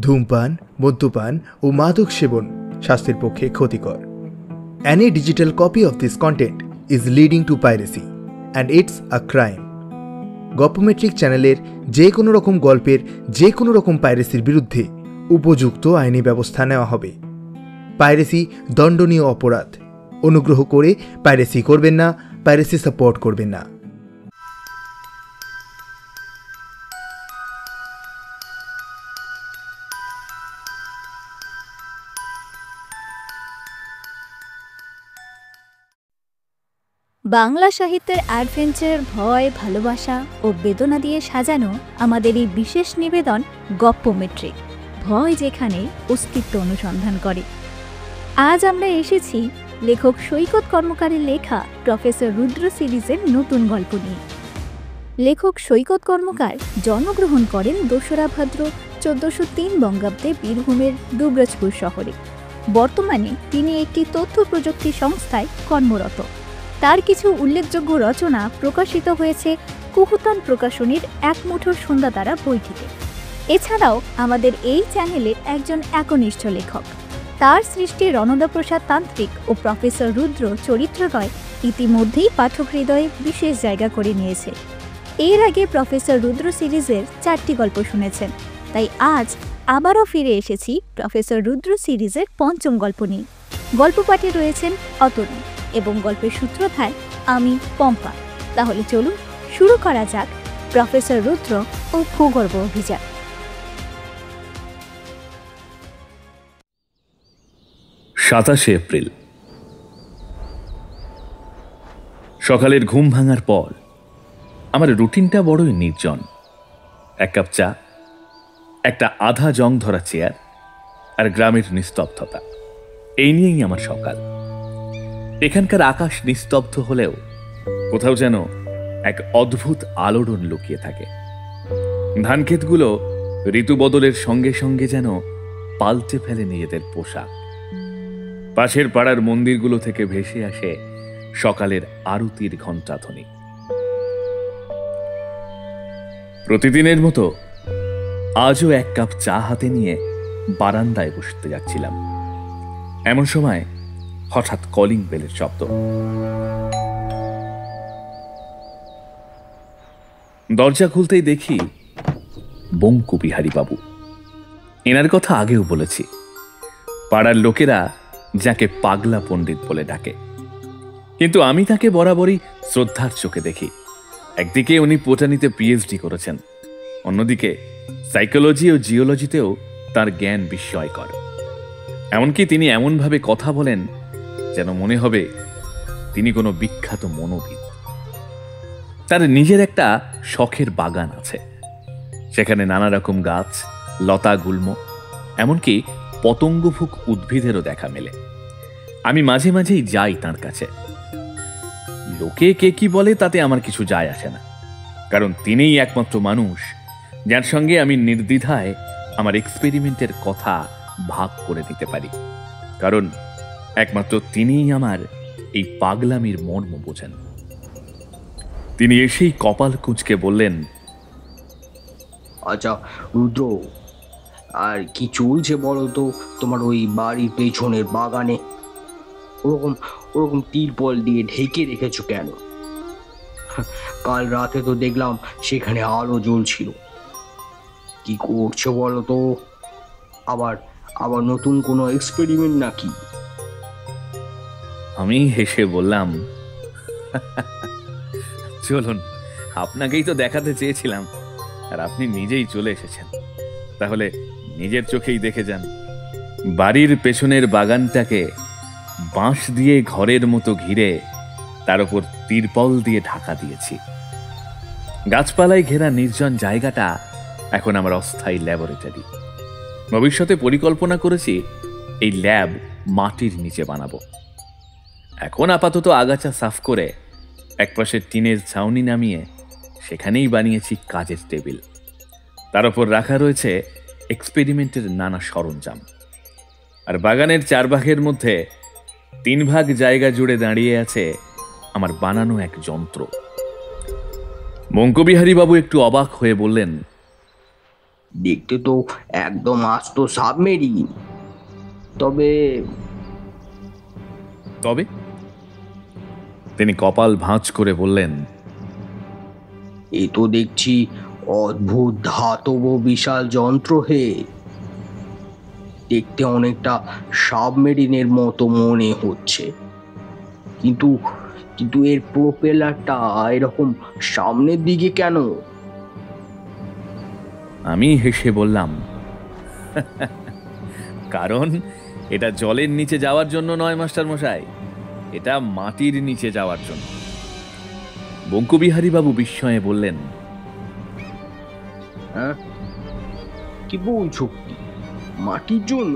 ধূমপান, মদ্যপান ও মাদক সেবন স্বাস্থ্যের পক্ষে ক্ষতিকর। Any digital copy of this content is leading to piracy and it's a crime. গল্পমেট্রিক চ্যানেলের যে কোনো রকম গল্পের যে কোনো রকম পাইরেসির বিরুদ্ধে উপযুক্ত আইনি ব্যবস্থা নেওয়া হবে। পাইরেসি দণ্ডনীয় অপরাধ। অনুগ্রহ করে পাইরেসি করবেন না, পাইরেসি সাপোর্ট করবেন না। বাংলা সাহিত্যের অ্যাডভেঞ্চার, ভয়, ভালোবাসা ও বেদনা দিয়ে সাজানো আমাদের এই বিশেষ নিবেদন গপ্পোমেট্রিক, ভয় যেখানে অস্তিত্ব অনুসন্ধান করে। আজ আমরা এসেছি লেখক সৈকত কর্মকারের লেখা প্রফেসর রুদ্র সিরিজের নতুন গল্প নিয়ে। লেখক সৈকত কর্মকার জন্মগ্রহণ করেন ২রা ভাদ্র ১৪০৩ বঙ্গাব্দে বীরভূমের দুবরাজপুর শহরে। বর্তমানে তিনি একটি তথ্য প্রযুক্তি সংস্থায় কর্মরত। তার কিছু উল্লেখযোগ্য রচনা প্রকাশিত হয়েছে কুহুতান প্রকাশনীর এক মুঠোর সন্ধ্যা দ্বারা বইটিতে। এছাড়াও আমাদের এই চ্যানেলের একজন একনিষ্ঠ লেখক। তার সৃষ্টি রণদাপ্রসাদ তান্ত্রিক ও প্রফেসর রুদ্র চরিত্রদ্বয় ইতিমধ্যেই পাঠক হৃদয়ে বিশেষ জায়গা করে নিয়েছে। এর আগে প্রফেসর রুদ্র সিরিজের 4টি গল্প শুনেছেন, তাই আজ আবারও ফিরে এসেছি প্রফেসর রুদ্র সিরিজের 5ম গল্প নিয়ে। গল্প পাঠে রয়েছেন অতনু এবং গল্পের সূত্রধার আমি পম্পা। তাহলে চলুন শুরু করা যাক প্রফেসর রুদ্র ও ভূগর্ভ অভিযান। 27 এপ্রিল। সকালের ঘুম ভাঙার পর আমার রুটিনটা বড়ই নির্জন। 1 কাপ চা, একটা আধা জং ধরা চেয়ার আর গ্রামের নিস্তব্ধতা, এই নিয়েই আমার সকাল। এখানকার আকাশ নিস্তব্ধ হলেও কোথাও যেন এক অদ্ভুত আলোড়ন লুকিয়ে থাকে। ধানক্ষেতগুলো ঋতু বদলের সঙ্গে সঙ্গে যেন পাল্টে ফেলে নিজেদের পোশাক। পাশের পাড়ার মন্দিরগুলো থেকে ভেসে আসে সকালের আরতির ঘণ্টাধ্বনি। প্রতিদিনের মতো আজও 1 কাপ চা হাতে নিয়ে বারান্দায় বসতে যাচ্ছিলাম। এমন সময় হঠাৎ কলিং বেলের শব্দ। দরজা খুলতেই দেখি বঙ্কু বিহারী বাবু। এনার কথা আগেও বলেছি। পাড়ার লোকেরা যাকে পাগলা পণ্ডিত বলে ডাকে, কিন্তু আমি তাকে বরাবরই শ্রদ্ধার চোখে দেখি। একদিকে উনি বোটানিতে পিএইচডি করেছেন, অন্যদিকে সাইকোলজি ও জিওলজিতেও তার জ্ঞান বিস্ময়কর। এমনকি তিনি এমনভাবে কথা বলেন যেন মনে হবে তিনি কোনো বিখ্যাত মনোবিদ। তার নিজের একটা শখের বাগান আছে, সেখানে নানা রকম গাছ, লতা, গুল্ম, এমনকি পতঙ্গভুক উদ্ভিদেরও দেখা মেলে। আমি মাঝে মাঝেই যাই তার কাছে। লোকে কে কি বলে তাতে আমার কিছু যায় আসে না, কারণ তিনিই একমাত্র মানুষ যার সঙ্গে আমি নির্দ্বিধায় আমার এক্সপেরিমেন্টের কথা ভাগ করে নিতে পারি, কারণ একমাত্র তিনিই আমার এই পাগলামির মর্ম বোঝেন। তিনি এসেই কপাল কুঁচকে বললেন, আচ্ছা রুদ্র, আর কি চলছে বলো তো তোমার ওই বাড়ির পেছনের বাগানে? ওরকম ওরকম তিরপল দিয়ে ঢেকে রেখেছো কেন? কাল রাতে তো দেখলাম সেখানে আলো জ্বলছিল। কি করছো বলো তো? আবার আবার নতুন কোনো এক্সপেরিমেন্ট নাকি? আমি হেসে বললাম, চলুন, আপনাকেই তো দেখাতে চেয়েছিলাম, আর আপনি নিজেই চলে এসেছেন, তাহলে নিজের চোখেই দেখে যান। বাড়ির পেছনের বাগানটাকে বাঁশ দিয়ে ঘরের মতো ঘিরে তার উপর তিরপল দিয়ে ঢাকা দিয়েছি। গাছপালায় ঘেরা নির্জন জায়গাটা এখন আমার অস্থায়ী ল্যাবরেটরি। ভবিষ্যতে পরিকল্পনা করেছি এই ল্যাব মাটির নিচে বানাবো। এখন আপাতত আগাছা সাফ করে একপাশে টিনের ছাউনি নামিয়ে সেখানেই বানিয়েছি কাজের টেবিল। তার উপর রাখা রয়েছে এক্সপেরিমেন্টের নানা সরঞ্জাম। আর বাগানের 4 ভাগের মধ্যে 3 ভাগ জায়গা জুড়ে দাঁড়িয়ে আছে আমার বানানো এক যন্ত্র। বঙ্কবিহারী বাবু একটু অবাক হয়ে বললেন, দেখতে তো একদম আস্ত সাবমেরিন। তবে তবে তিনি কপাল ভাঁজ করে বললেন, এ তো দেখছি অদ্ভুত ধাতব বিশাল যন্ত্র হে। দেখতে অনেকটা সাবমেরিনের মতো মনে হচ্ছে, কিন্তু কিন্তু এর প্রোপেলারটা এরকম সামনের দিকে কেন? আমি হেসে বললাম, কারণ এটা জলের নিচে যাওয়ার জন্য নয় মাস্টার মশাই, এটা মাটির নিচে যাওয়ার জন্য। বঙ্কুবিহারী বাবু বিস্ময়ে বললেন, হ্যাঁ, কি বলছো? মাটির জন্য?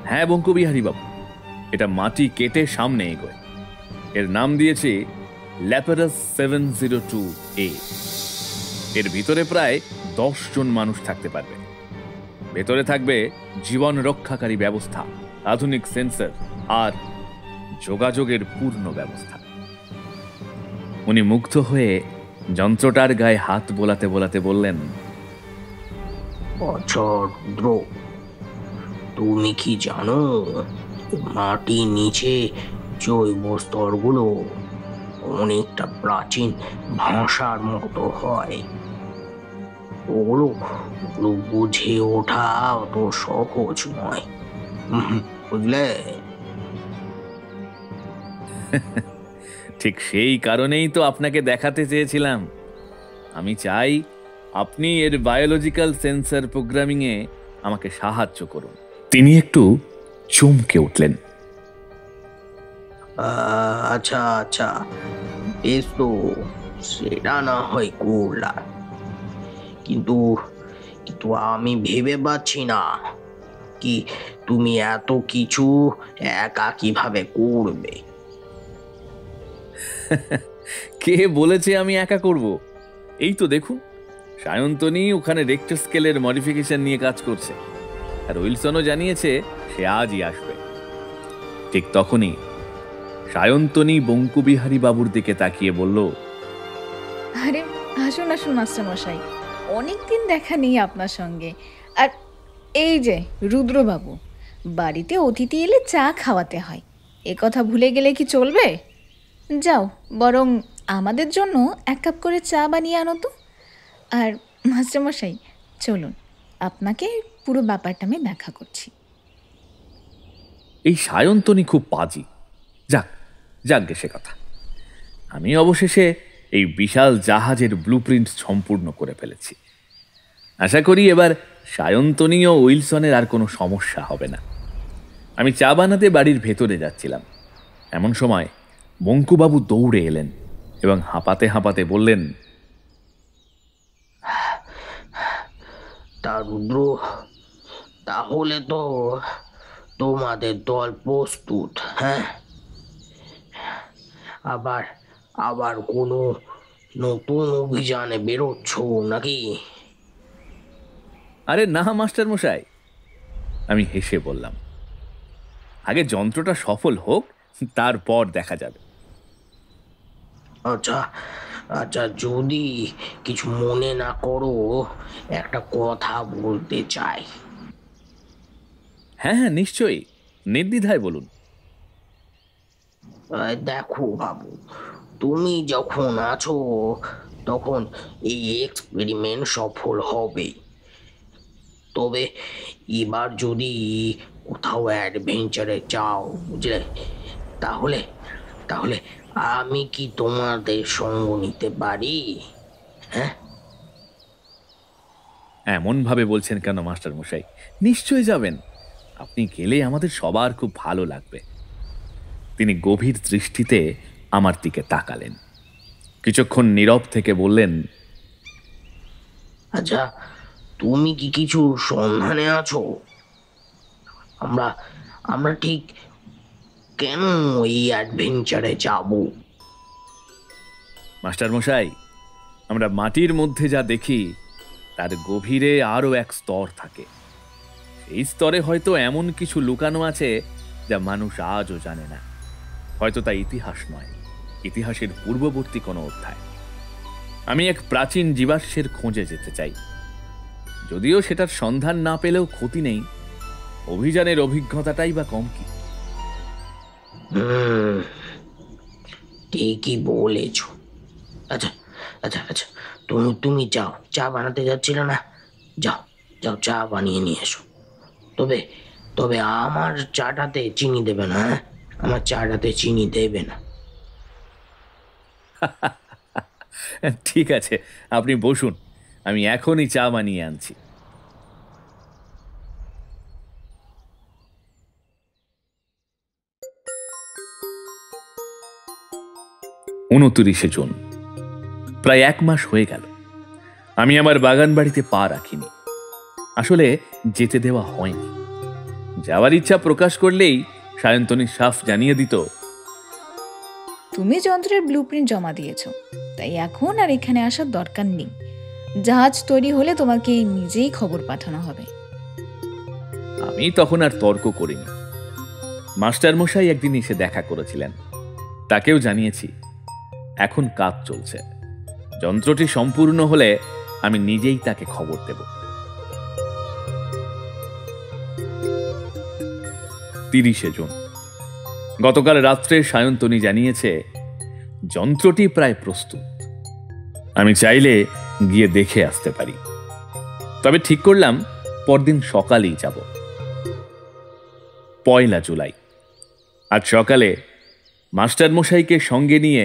হ্যাঁ বঙ্কুবিহারী বাবু, এটা মাটি কেটে সামনে এগোয়। এর নাম দিয়েছে ল্যাপারাস 702A। এর ভিতরে প্রায় 10 জন মানুষ থাকতে পারবে। ভেতরে থাকবে জীবন রক্ষাকারী ব্যবস্থা, আধুনিক সেন্সর আর যোগাযোগের পূর্ণ ব্যবস্থা। উনি মুগ্ধ হয়ে যন্ত্রটার গায়ে হাত বোলাতে বোলাতে বললেন, আচ্ছা রুদ্র, তুমি কি জানো মাটির নিচে জৈব স্তরগুলো অনেকটা প্রাচীন ভাষার মতো হয়? ওগুলো ওগুলো বুঝে ওঠা অত সহজ নয়, বুঝলে? ঠিক সেই কারণেই তো আপনাকে দেখাতে চেয়েছিলাম। আমি চাই আপনি এর বায়োলজিক্যাল সেন্সর প্রোগ্রামিংয়ে আমাকে সাহায্য করুন। তিনি একটু চমকে উঠলেন। আচ্ছা আচ্ছা, বেশ, তো সেটা না হয় করলাম, কিন্তু কিন্তু আমি ভেবে পাচ্ছি না কি তুমি এত কিছু একা কিভাবে করবে। কে বলেছে আমি একা করব? এই তো দেখুন, সায়ন্তনী ওখানে রেক্টার স্কেলের মডিফিকেশন নিয়ে কাজ করছে, আর উইলসনও জানিয়েছে সে আজই আসবে। ঠিক তখনই সায়ন্তনী বঙ্কুবিহারী বাবুর দিকে তাকিয়ে বলল, আরে আসুন আসুন মাস্টার মশাই, অনেকদিন দেখা নেই আপনার সঙ্গে। আর এই যে রুদ্রবাবু, বাড়িতে অতিথি এলে চা খাওয়াতে হয়, এ কথা ভুলে গেলে কি চলবে? যাও, বরং আমাদের জন্য 1 কাপ করে চা বানিয়ে আনো তো। আর মাস্টার মশাই চলুন, আপনাকে পুরো ব্যাপারটা আমি ব্যাখ্যা করছি। এই সায়ন্তনী খুব পাজি। যাক যাকগে সে কথা। আমি অবশেষে এই বিশাল জাহাজের ব্লুপ্রিন্ট সম্পূর্ণ করে ফেলেছি। আশা করি এবার সায়ন্তনী ও উইলসনের আর কোনো সমস্যা হবে না। আমি চা বানাতে বাড়ির ভেতরে যাচ্ছিলাম, এমন সময় বঙ্কুবাবু দৌড়ে এলেন এবং হাঁপাতে হাঁপাতে বললেন, তা রুদ্র, তাহলে তো তোমাদের দল প্রস্তুত? হ্যাঁ, আবার আবার কোনো নতুন অভিযানে বেরোচ্ছ নাকি? আরে না মাস্টার মশাই, আমি হেসে বললাম, আগে যন্ত্রটা সফল হোক, তারপর দেখা যাবে। আচ্ছা আচ্ছা, যদি কিছু মনে না করো, একটা কথা বলতে চাই। হ্যাঁ হ্যাঁ নিশ্চয়ই, নির্দ্বিধায় বলুন। দেখো বাবু, তুমি যখন আছো তখন এই এক্সপেরিমেন্ট সফল হবে। তবে এবার যদি কোথাও অ্যাডভেঞ্চারে যাও, বুঝলে, তাহলে তাহলে আমি কি তোমাদের সঙ্গ নিতে পারি? হ্যাঁ, এমন ভাবে বলছেন কেন মাস্টার মশাই? নিশ্চয়ই যাবেন। আপনি গেলে আমাদের সবার খুব ভালো লাগবে। তিনি গভীর দৃষ্টিতে আমার দিকে তাকালেন, কিছুক্ষণ নীরব থেকে বললেন, আচ্ছা, তুমি কি কিছু সন্ধানে আছো? আমরা আমরা ঠিক কেন এই অ্যাডভেঞ্চারে যাব? মাস্টার মশাই, আমরা মাটির মধ্যে যা দেখি তার গভীরে আরো এক স্তর থাকে। সেই স্তরে হয়তো এমন কিছু লুকানো আছে যা মানুষ আজও জানে না। হয়তো তা ইতিহাস নয়, ইতিহাসের পূর্ববর্তী কোনো অধ্যায়। আমি এক প্রাচীন জীবাশ্মের খোঁজে যেতে চাই। যদিও সেটার সন্ধান না পেলেও ক্ষতি নেই, অভিযানের অভিজ্ঞতাটাই বা কম কি। ঠিকই বলেছ। আচ্ছা আচ্ছা আচ্ছা, তুমি যাও, চা বানাতে যাচ্ছিল না? যাও যাও, চা বানিয়ে নিয়ে এসো। তবে তবে আমার চাটাতে চিনি দেবে না, হ্যাঁ? আমার চাটাতে চিনি দেবে না। ঠিক আছে, আপনি বসুন, আমি এখনই চা বানিয়ে আনছি। 29 জুন, প্রায় 1 মাস হয়ে গেল আমি আমার বাগান বাড়িতে পা রাখিনি। আসলে যেতে দেওয়া হয়নি। যাওয়ার ইচ্ছা প্রকাশ করলেই সায়ন্তনী সাফ জানিয়ে দিত, তুমি যন্ত্রের ব্লুপ্রিন্ট জমা দিয়েছো, তাই এখন আর এখানে আসার দরকার নেই। জাহাজ তৈরি হলে তোমাকে নিজেই খবর পাঠানো হবে। আমি তখন আর তর্ক করিনি। মাস্টার মশাই একদিন এসে দেখা করেছিলেন, তাকেও জানিয়েছি এখন কাজ চলছে, যন্ত্রটি সম্পূর্ণ হলে আমি নিজেই তাকে খবর দেব। 30 জুন, গতকাল রাত্রে সায়ন্তনী জানিয়েছে যন্ত্রটি প্রায় প্রস্তুত, আমি চাইলে গিয়ে দেখে আসতে পারি। তবে ঠিক করলাম পরদিন সকালেই যাব। 1 জুলাই, আজ সকালে মাস্টার মশাইকে সঙ্গে নিয়ে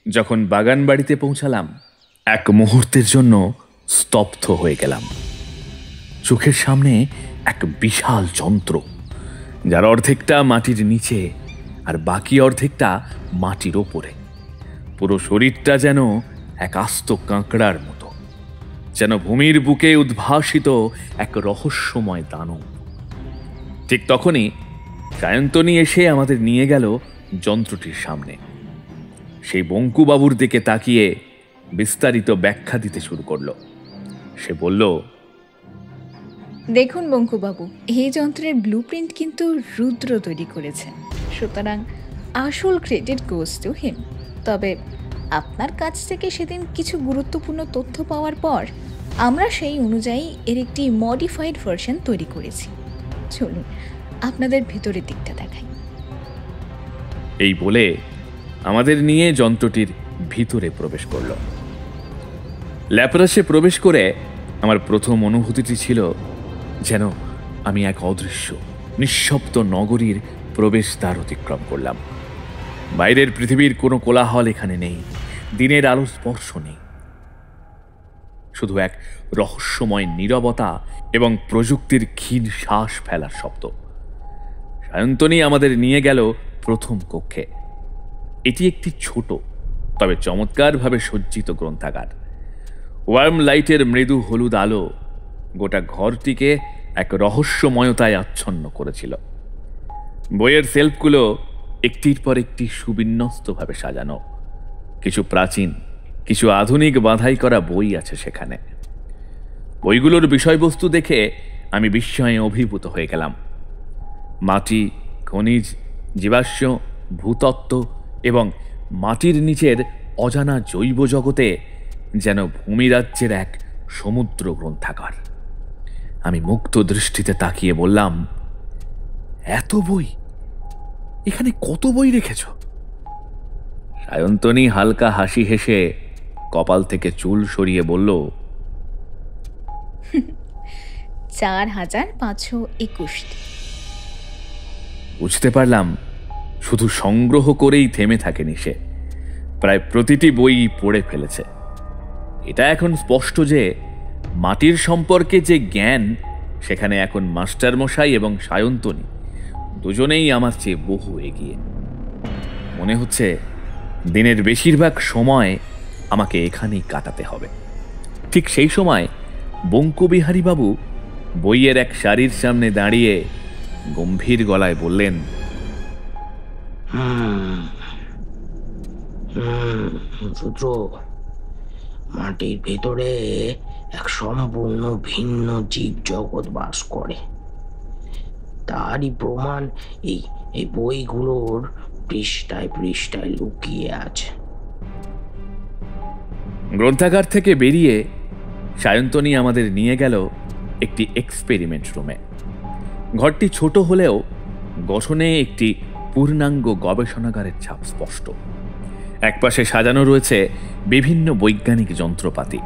যখন বাগান বাড়িতে পৌঁছালাম, এক মুহূর্তের জন্য স্তব্ধ হয়ে গেলাম। চোখের সামনে এক বিশাল যন্ত্র, যার অর্ধেকটা মাটির নিচে আর বাকি অর্ধেকটা মাটির ওপরে। পুরো শরীরটা যেন এক আস্ত কাঁকড়ার মতো, যেন ভূমির বুকে উদ্ভাসিত এক রহস্যময় দানব। ঠিক তখনই সায়ন্তনী এসে আমাদের নিয়ে গেল যন্ত্রটির সামনে। সেই বঙ্কুবাবুর দিকে তাকিয়ে বিস্তারিত ব্যাখ্যা দিতে শুরু করলো। সে বলল, দেখুন বঙ্কুবাবু, এই যন্ত্রের ব্লুপ্রিন্ট কিন্তু রুদ্র তৈরি করেছেন, সুতরাং আসল ক্রেডিট গোজ টু হিম। তবে আপনার কাছ থেকে সেদিন কিছু গুরুত্বপূর্ণ তথ্য পাওয়ার পর আমরা সেই অনুযায়ী এর একটি মডিফাইড ভার্সন তৈরি করেছি। চলুন আপনাদের ভেতরের দিকটা দেখাই। এই বলে আমাদের নিয়ে যন্ত্রটির ভিতরে প্রবেশ করল। ল্যাপ্রাসে প্রবেশ করে আমার প্রথম অনুভূতিটি ছিল যেন আমি এক অদৃশ্য নিঃশব্দ নগরীর প্রবেশদ্বার অতিক্রম করলাম। বাইরের পৃথিবীর কোনো কোলাহল এখানে নেই, দিনের আলো স্পর্শ নেই, শুধু এক রহস্যময় নীরবতা এবং প্রযুক্তির ক্ষীণ শ্বাস ফেলার শব্দ। সায়ন্তনী আমাদের নিয়ে গেল প্রথম কক্ষে। এটি একটি ছোট তবে চমৎকারভাবে সজ্জিত গ্রন্থাগার। ওয়ার্ম লাইটের মৃদু হলুদ আলো গোটা ঘরটিকে এক রহস্যময়তায় আচ্ছন্ন করেছিল। বইয়ের সেলফগুলো একটির পর একটি সুবিন্যস্তভাবে সাজানো। কিছু প্রাচীন, কিছু আধুনিক বাঁধাই করা বই আছে সেখানে। বইগুলোর বিষয়বস্তু দেখে আমি বিস্ময়ে অভিভূত হয়ে গেলাম। মাটি, খনিজ, জীবাশ্ম, ভূতত্ত্ব এবং মাটির নিচের অজানা জৈব জগতে যেন ভূমিরাজ্যের এক সমুদ্র গ্রন্থাগার। আমি মুগ্ধ দৃষ্টিতে তাকিয়ে বললাম, এত বই, এখানে কত বই রেখেছ? সায়ন্তনী হালকা হাসি হেসে কপাল থেকে চুল সরিয়ে বলল, 4521টি। বুঝতে পারলাম শুধু সংগ্রহ করেই থেমে থাকেনি সে, প্রায় প্রতিটি বই পড়ে ফেলেছে। এটা এখন স্পষ্ট যে মাটির সম্পর্কে যে জ্ঞান সেখানে এখন মাস্টার মশাই এবং সায়ন্তনী দুজনেই আমার চেয়ে বহু এগিয়ে। মনে হচ্ছে দিনের বেশিরভাগ সময় আমাকে এখানেই কাটাতে হবে। ঠিক সেই সময় বঙ্কুবিহারী বাবু বইয়ের এক সারির সামনে দাঁড়িয়ে গম্ভীর গলায় বললেন, রুদ্র, মাটির ভেতরে এক সম্পূর্ণ ভিন্ন জীব জগৎ বাস করে। তারই প্রমাণ এই এই বইগুলোর পৃষ্ঠায় পৃষ্ঠায় লুকিয়ে আছে। গ্রন্থাগার থেকে বেরিয়ে সায়ন্তনী আমাদের নিয়ে গেল একটি এক্সপেরিমেন্ট রুমে। ঘরটি ছোট হলেও গঠনে একটি পূর্ণাঙ্গ গবেষণাগারের ছাপ স্পষ্ট। একপাশে সাজানো রয়েছে বিভিন্ন বৈজ্ঞানিক যন্ত্রপাতি,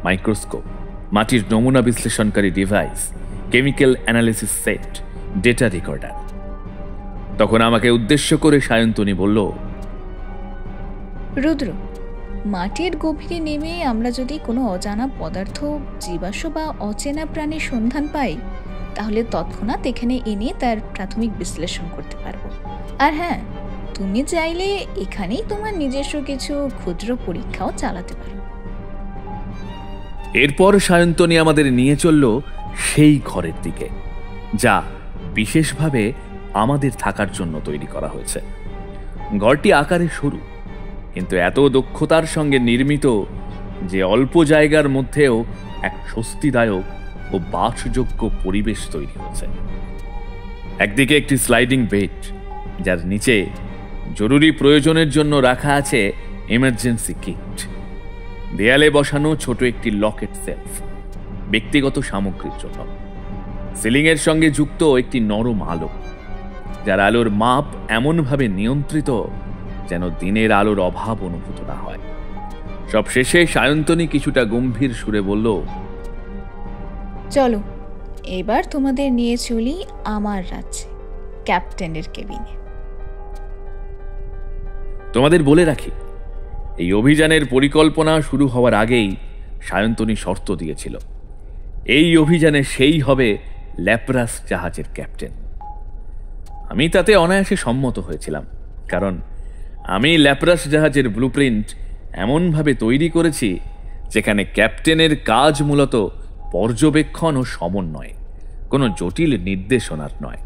মাইক্রোস্কোপ, মাটির নমুনা বিশ্লেষণকারী device, chemical analysis set, data recorder. তখন আমাকে উদ্দেশ্য করে সায়ন্তনী বলল, রুদ্র, মাটির গভীরে নেমে আমরা যদি কোনো অজানা পদার্থ, জীবাশ্ম বা অচেনা প্রাণীর সন্ধান পাই, তাহলে তৎক্ষণাৎ এখানে এনে তার প্রাথমিক বিশ্লেষণ করতে পারবো। আর হ্যাঁ, তুমি চাইলে এখানেই তোমার নিজস্ব কিছু ক্ষুদ্র পরীক্ষাও চালাতে পারো। এরপর সায়ন্তনী আমাদের নিয়ে চলল সেই ঘরের দিকে, যা বিশেষভাবে আমাদের থাকার জন্য তৈরি করা হয়েছে। ঘরটি আকারে সরু, কিন্তু এত দক্ষতার সঙ্গে নির্মিত যে অল্প জায়গার মধ্যেও এক স্বস্তিদায়ক ও বাসযোগ্য পরিবেশ তৈরি হয়েছে। একদিকে একটি স্লাইডিং বেড, যার নিচে জরুরি প্রয়োজনের জন্য রাখা আছে এমার্জেন্সি কিট। দেয়ালে বসানো ছোট একটি লকেট সেলফ, ব্যক্তিগত সামগ্রীর জন্য। সিলিংয়ের সঙ্গে যুক্ত একটি নরম আলো, যার আলোর মাপ এমনভাবে নিয়ন্ত্রিত যেন দিনের আলোর অভাব অনুভূত না হয়। সব শেষে সায়ন্তনী কিছুটা গম্ভীর সুরে বলল, চলো এবার তোমাদের নিয়ে চলি আমার রাজ্যে, ক্যাপ্টেনের কেবিনে। তোমাদের বলে রাখি, এই অভিযানের পরিকল্পনা শুরু হওয়ার আগেই সায়ন্তনী শর্ত দিয়েছিল, এই অভিযানে সেই হবে ল্যাপ্রাস জাহাজের ক্যাপ্টেন। আমি তাতে অনায়াসে সম্মত হয়েছিলাম, কারণ আমি ল্যাপ্রাস জাহাজের ব্লুপ্রিন্ট এমনভাবে তৈরি করেছি যেখানে ক্যাপ্টেনের কাজ মূলত পর্যবেক্ষণ ও সমন্বয়, কোনো জটিল নির্দেশনার নয়।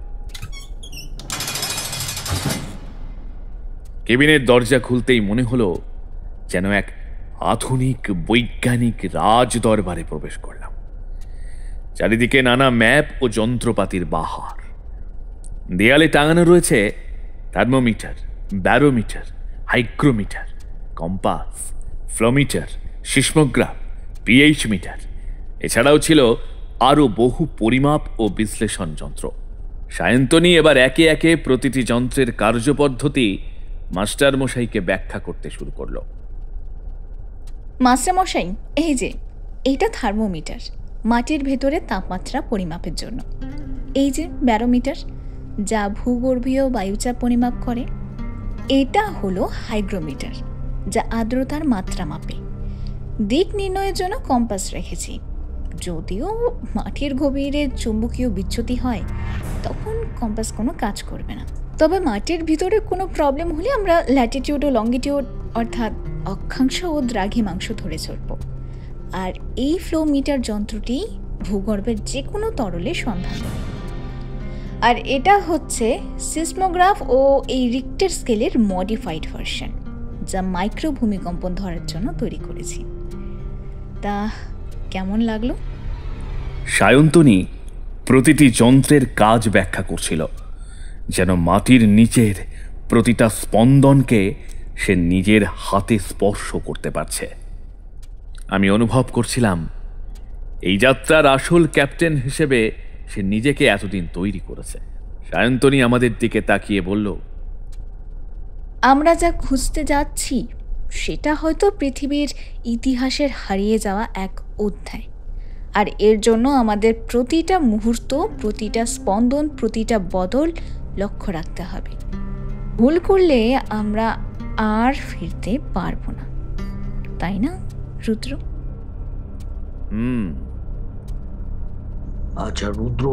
কেবিনের দরজা খুলতেই মনে হলো যেন এক আধুনিক বৈজ্ঞানিক রাজ দরবারে প্রবেশ করলাম। চারিদিকে নানা ম্যাপ ও যন্ত্রপাতির বাহার। দেয়ালে টাঙানো রয়েছে thermometer, barometer, hygrometer, compass, flowmeter, seismograph, pH meter. এছাড়াও ছিল আরও বহু পরিমাপ ও বিশ্লেষণ যন্ত্র। সায়ন্তনী এবার একে একে প্রতিটি যন্ত্রের কার্যপদ্ধতি মাস্টারমশাইকে ব্যাখ্যা করতে শুরু করল। মাস্টারমশাই, এই যে এইটা থার্মোমিটার, মাটির ভেতরে তাপমাত্রা পরিমাপের জন্য। এই যে ব্যারোমিটার, যা ভূগর্ভীয় বায়ুচাপ পরিমাপ করে। এটা হলো হাইগ্রোমিটার, যা আর্দ্রতার মাত্রা মাপে। দিক নির্ণয়ের জন্য কম্পাস রেখেছি। যদিও মাটির গভীরে চুম্বকীয় বিচ্যুতি হয়, তখন কম্পাস কোনো কাজ করবে না। তবে মাটির ভিতরে কোনো প্রবলেম হলে আমরা ল্যাটিটিউড ও লঙ্গিটিউড, অর্থাৎ অক্ষাংশ ও দ্রাঘিমাংশ ধরে চলব। আর এই ফ্লোমিটার যন্ত্রটি ভূগর্ভের যে কোনো তরলের সন্ধান দেবে। আর এটা হচ্ছে সিসমোগ্রাফ ও এই রিক্টার স্কেলের মডিফাইড ভার্সন, যা মাইক্রো ভূমিকম্পন ধরার জন্য তৈরি করেছি। তা কেমন লাগলো? সায়ন্তনী প্রতিটি যন্ত্রের কাজ ব্যাখ্যা করছিল, যেন মাটির নিচের প্রতিটা স্পন্দনকে সে নিজের হাতে স্পর্শ করতে পারছে। আমি অনুভব করছিলাম এই যাত্রার আসল ক্যাপ্টেন হিসেবে সে নিজেকে এতদিন তৈরি করেছে। সায়ন্তনী আমাদের দিকে তাকিয়ে বলল, আমরা যা খুঁজতে যাচ্ছি সেটা হয়তো পৃথিবীর ইতিহাসের হারিয়ে যাওয়া এক অধ্যায়। আর এর জন্য আমাদের প্রতিটা মুহূর্ত, প্রতিটা স্পন্দন, প্রতিটা বদল লক্ষ্য রাখতে হবে। ভুল করলে আমরা আর ফিরতে পারবো না, তাই না রুদ্র? আচ্ছা রুদ্র,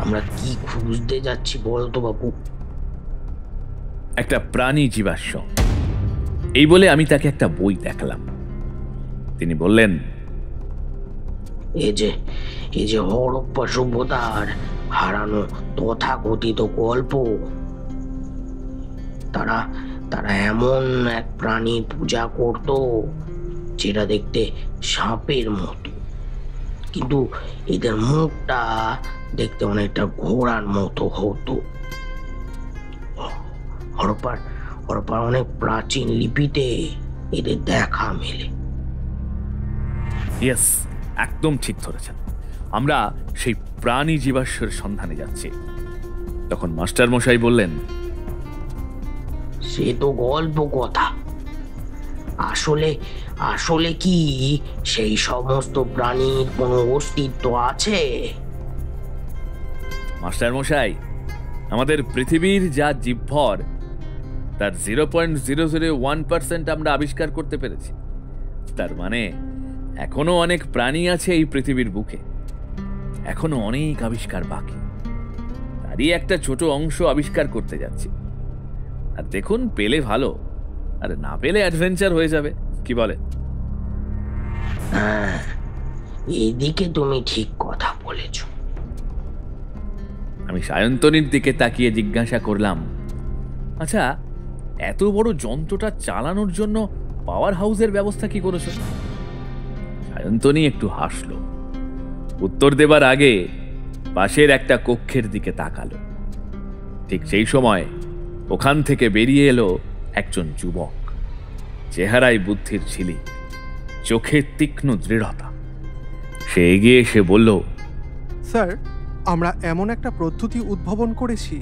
আমরা কি খুঁজতে যাচ্ছি বলতো বাবু? একটা প্রাণী জীবাশ্ম। এই বলে আমি তাকে একটা বই দেখালাম। তিনি বললেন, এই যে হরপ্পা সভ্যতার হারানো তথাকথিত গল্প। তারা এমন এক প্রাণীর পূজা করত যেটা দেখতে সাপের মতো, কিন্তু এদের মুখটা দেখতে অনেকটা ঘোড়ার মতো হতো। হরপ্পার অনেক প্রাচীন লিপিতে এদের দেখা মেলে। ইয়েস, একদম ঠিক ধরেছেন। আমরা সেই প্রাণী জীবাশ্মের সন্ধানে যাচ্ছি। তখন মাস্টার মশাই বললেন, সে তো গল্প কথা, আসলে আসলে কি সেই সমস্ত প্রাণীর কোনো অস্তিত্ব আছে? মাস্টার মশাই, আমাদের পৃথিবীর যা জীবভর তার 0.001% আমরা আবিষ্কার করতে পেরেছি। তার মানে এখনো অনেক প্রাণী আছে এই পৃথিবীর বুকে, এখনো অনেক আবিষ্কার বাকি। তারই একটা ছোট অংশ আবিষ্কার করতে যাচ্ছি। আর দেখুন, পেলে ভালো, আর না পেলে অ্যাডভেঞ্চার হয়ে যাবে। কি বলে? হ্যাঁ, এদিকে তুমি ঠিক কথা বলেছ। আমি সায়ন্তনীর দিকে তাকিয়ে জিজ্ঞাসা করলাম, আচ্ছা, এত বড় যন্ত্রটা চালানোর জন্য পাওয়ার হাউসের ব্যবস্থা কি করেছ? সায়ন্তনী একটু হাসলো। উত্তর দেবার আগে পাশের একটা কক্ষের দিকে তাকালো। ঠিক সেই সময় ওখান থেকে বেরিয়ে এলো একজন যুবক। চেহারায় বুদ্ধির ঝিলিক, চোখে তীক্ষ্ণ দৃঢ়তা। সে এগিয়ে এসে বলল, স্যার, আমরা এমন একটা পদ্ধতি উদ্ভাবন করেছি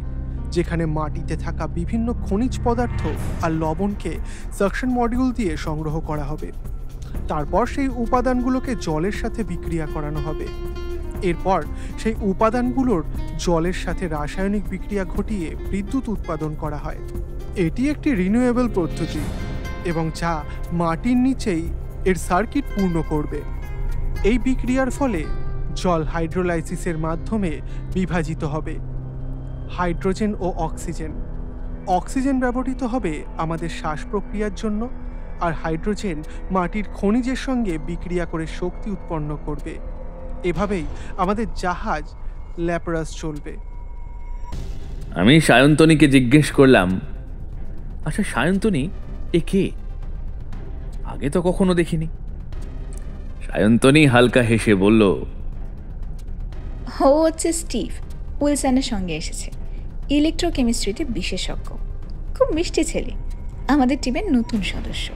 যেখানে মাটিতে থাকা বিভিন্ন খনিজ পদার্থ আর লবণকে সাকশন মডিউল দিয়ে সংগ্রহ করা হবে। তারপর সেই উপাদানগুলোকে জলের সাথে বিক্রিয়া করানো হবে। এরপর সেই উপাদানগুলোর জলের সাথে রাসায়নিক বিক্রিয়া ঘটিয়ে বিদ্যুৎ উৎপাদন করা হয়। এটি একটি রিনিউয়েবল পদ্ধতি এবং যা মাটির নিচেই এর সার্কিট পূর্ণ করবে। এই বিক্রিয়ার ফলে জল হাইড্রোলাইসিসের মাধ্যমে বিভাজিত হবে। হাইড্রোজেন ও অক্সিজেন অক্সিজেন ব্যবহৃত হবে আমাদের শ্বাস প্রক্রিয়ার জন্য, আর হাইড্রোজেন মাটির খনিজের সঙ্গে বিক্রিয়া করে শক্তি উৎপন্ন করবে। এভাবেই আমাদের জাহাজ ল্যাপ্রাস চলবে। আমি সায়ন্তনীকে জিজ্ঞেস করলাম, আচ্ছা সায়ন্তনী, এ কে? আগে তো কখনো দেখিনি। সায়ন্তনী হালকা হেসে বলল, ও হচ্ছে স্টিভ, উইলসনের সঙ্গে এসেছে। ইলেকট্রোকেমিস্ট্রিতে বিশেষজ্ঞ, খুব মিষ্টি ছেলে, আমাদের টিমের নতুন সদস্য।